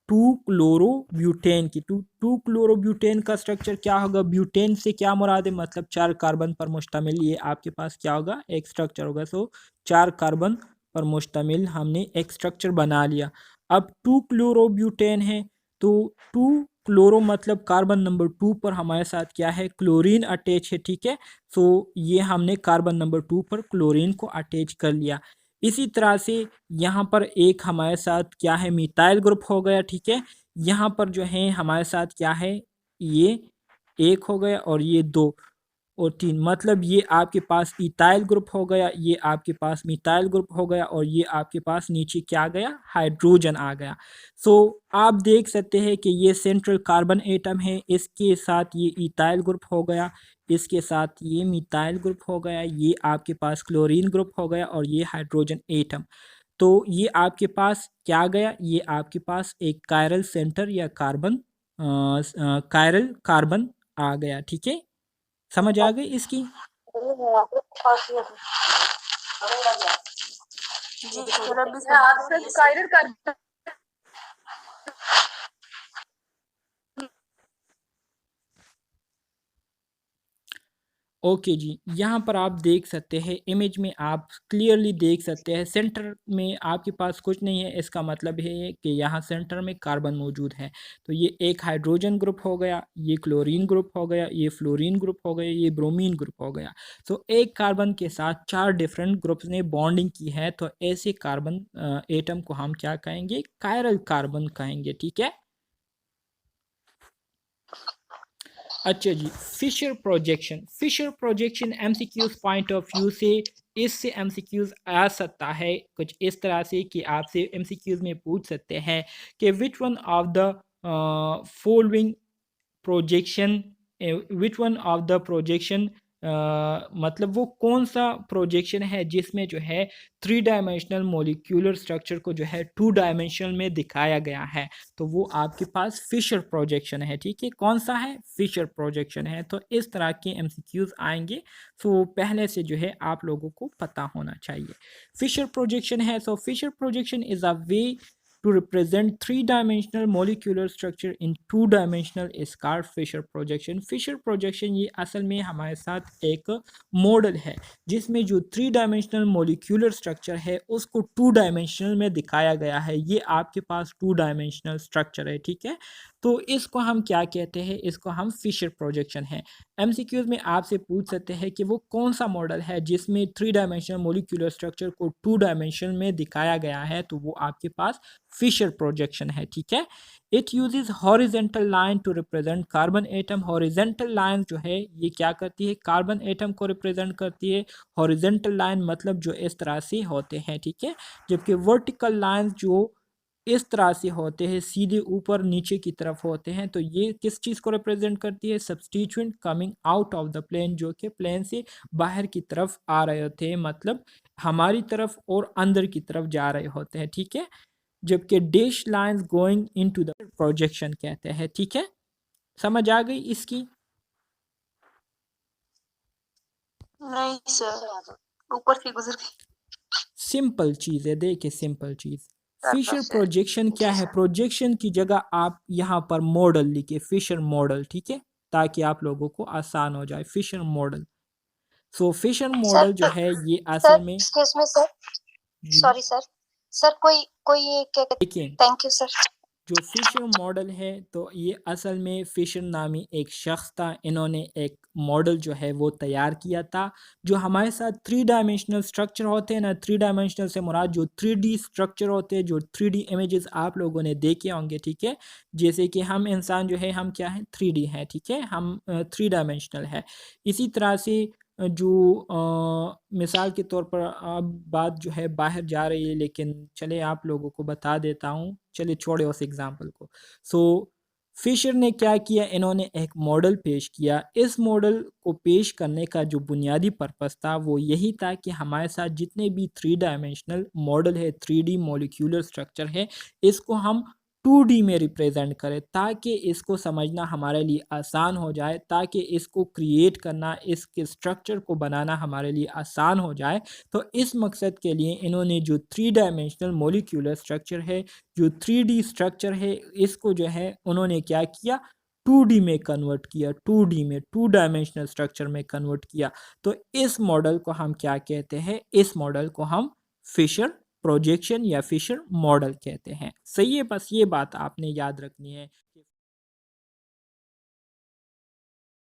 A: 2 क्लोरोब्यूटेन की, 2 क्लोरोब्यूटेन का स्ट्रक्चर क्या होगा, ब्यूटेन से क्या मुराद है, मतलब 4 कार्बन पर मुश्तमिल ये आपके पास क्या होगा, एक स्ट्रक्चर होगा। सो 4 कार्बन पर मुश्तमिल हमने एक स्ट्रक्चर बना लिया। अब 2 क्लोरोब्यूटेन है, तो 2 क्लोरो मतलब कार्बन नंबर 2 पर हमारे साथ क्या है, क्लोरीन अटैच है, ठीक है। सो ये हमने कार्बन नंबर 2 पर क्लोरीन को अटैच कर लिया। इसी तरह से यहाँ पर एक हमारे साथ क्या है, मिथाइल ग्रुप हो गया, ठीक है। यहाँ पर जो है हमारे साथ क्या है, ये एक हो गया और ये 2 और 3, मतलब ये आपके पास इथाइल ग्रुप हो गया, ये आपके पास मिथाइल ग्रुप हो गया और ये आपके पास नीचे क्या आ गया, हाइड्रोजन आ गया। सो आप देख सकते हैं कि ये सेंट्रल कार्बन एटम है, इसके साथ ये इथाइल ग्रुप हो गया, इसके साथ ये मिथाइल ग्रुप हो गया, ये आपके पास क्लोरीन ग्रुप हो गया और ये हाइड्रोजन एटम। तो ये आपके पास क्या गया, ये आपके पास एक कायरल सेंटर या कार्बन कायरल कार्बन आ गया, ठीक है। समझ आ गई इसकी? ओके जी, यहाँ पर आप देख सकते हैं इमेज में, आप क्लियरली देख सकते हैं सेंटर में आपके पास कुछ नहीं है। इसका मतलब है कि यहाँ सेंटर में कार्बन मौजूद है। तो ये एक हाइड्रोजन ग्रुप हो गया, ये क्लोरीन ग्रुप हो गया, ये फ्लोरीन ग्रुप हो गया, ये ब्रोमीन ग्रुप हो गया। तो एक कार्बन के साथ 4 डिफरेंट ग्रुप्स ने बॉन्डिंग की है, तो ऐसे कार्बन एटम को हम क्या कहेंगे, कायरल कार्बन कहेंगे, ठीक है। अच्छा जी, Fisher projection MCQs point of view से इससे एमसीक्यूज आ सकता है कुछ इस तरह से कि आपसे एमसीक्यूज में पूछ सकते हैं कि which one of the following projection which one of the projection मतलब वो कौन सा प्रोजेक्शन है जिसमें जो है 3 डायमेंशनल मोलिक्यूलर स्ट्रक्चर को जो है 2 डायमेंशनल में दिखाया गया है, तो वो आपके पास फिशर प्रोजेक्शन है। ठीक है, कौन सा है? फिशर प्रोजेक्शन है। तो इस तरह के एमसीक्यूज आएंगे, तो पहले से जो है आप लोगों को पता होना चाहिए फिशर प्रोजेक्शन है। So Fisher projection is a way to represent 3 dimensional molecular structure in 2 dimensional is called Fisher projection। Fisher projection ये असल में हमारे साथ एक मॉडल है जिसमें जो 3 dimensional molecular structure है उसको 2 dimensional में दिखाया गया है। ये आपके पास 2 dimensional structure है। ठीक है, तो इसको हम क्या कहते हैं? इसको हम फिशर प्रोजेक्शन है। एमसीक्यूज में आपसे पूछ सकते हैं कि वो कौन सा मॉडल है जिसमें 3 डायमेंशनल मोलिकुलर स्ट्रक्चर को 2 डायमेंशन में दिखाया गया है, तो वो आपके पास फिशर प्रोजेक्शन है। ठीक है, it uses horizontal line to represent carbon atom. Horizontal line जो है ये क्या करती है? कार्बन एटम को रिप्रेजेंट करती है। हॉरिजेंटल लाइन मतलब जो इस तरह से होते हैं। ठीक है, जबकि वर्टिकल लाइन जो इस तरह से होते हैं, सीधे ऊपर नीचे की तरफ होते हैं, तो ये किस चीज़ को रिप्रेजेंट करती है? Substituent coming out of the plane, जो कि प्लेन से बाहर की तरफ आ रहे होते हैं, मतलब हमारी तरफ और अंदर की तरफ जा रहे होते हैं। ठीक है, जबकि dash lines going into the projection कहते हैं। ठीक है, समझ आ गई इसकी?
D: नहीं सर, ऊपर से गुजर गई।
A: सिंपल चीज़ है, देखिए सिंपल चीज़।
C: सर
A: फिशर
C: बस
A: प्रोजेक्शन क्या
C: जी
A: है?
C: सर।
A: प्रोजेक्शन की जगह आप यहाँ पर मॉडल लिखिए, फिशर मॉडल। ठीक है, ताकि आप लोगों को आसान हो जाए। फिशर मॉडल, सो फिशर
E: सर
A: मॉडल जो
E: तो
A: है ये
E: सर
A: असल में
E: एक्सक्यूज मी सर,
A: जी
E: सॉरी सर, सर कोई कोई क्या कहते,
A: देखिए
E: थैंक यू सर।
A: जो फिशर मॉडल है तो ये असल में फिशर नामी एक शख्स था, इन्होंने एक मॉडल जो है वो तैयार किया था। जो हमारे साथ 3 डायमेंशनल स्ट्रक्चर होते हैं ना, 3 डायमेंशनल से मुराद जो 3D स्ट्रक्चर होते हैं, जो 3D इमेजेस आप लोगों ने देखे होंगे। ठीक है, जैसे कि हम इंसान जो है हम क्या है? 3D है। ठीक है, हम 3 डायमेंशनल है। इसी तरह से जो मिसाल के तौर पर अब बात जो है बाहर जा रही है, लेकिन चले आप लोगों को बता देता हूँ, चलिए छोड़े उस एग्ज़ाम्पल को। सो फिशर ने क्या किया? इन्होंने एक मॉडल पेश किया। इस मॉडल को पेश करने का जो बुनियादी पर्पस था वो यही था कि हमारे साथ जितने भी 3 डायमेंशनल मॉडल है, 3D मॉलिक्यूलर स्ट्रक्चर है, इसको हम 2D में रिप्रेजेंट करें ताकि इसको समझना हमारे लिए आसान हो जाए, ताकि इसको क्रिएट करना, इसके स्ट्रक्चर को बनाना हमारे लिए आसान हो जाए। तो इस मकसद के लिए इन्होंने जो 3 डायमेंशनल मॉलिक्यूलर स्ट्रक्चर है, जो 3D स्ट्रक्चर है, इसको जो है उन्होंने क्या किया? 2D में कन्वर्ट किया, 2D में 2 डायमेंशनल स्ट्रक्चर में कन्वर्ट किया। तो इस मॉडल को हम क्या कहते हैं? इस मॉडल को हम फिशर प्रोजेक्शन या फिशर मॉडल कहते हैं। सही है, बस ये बात आपने याद रखनी है।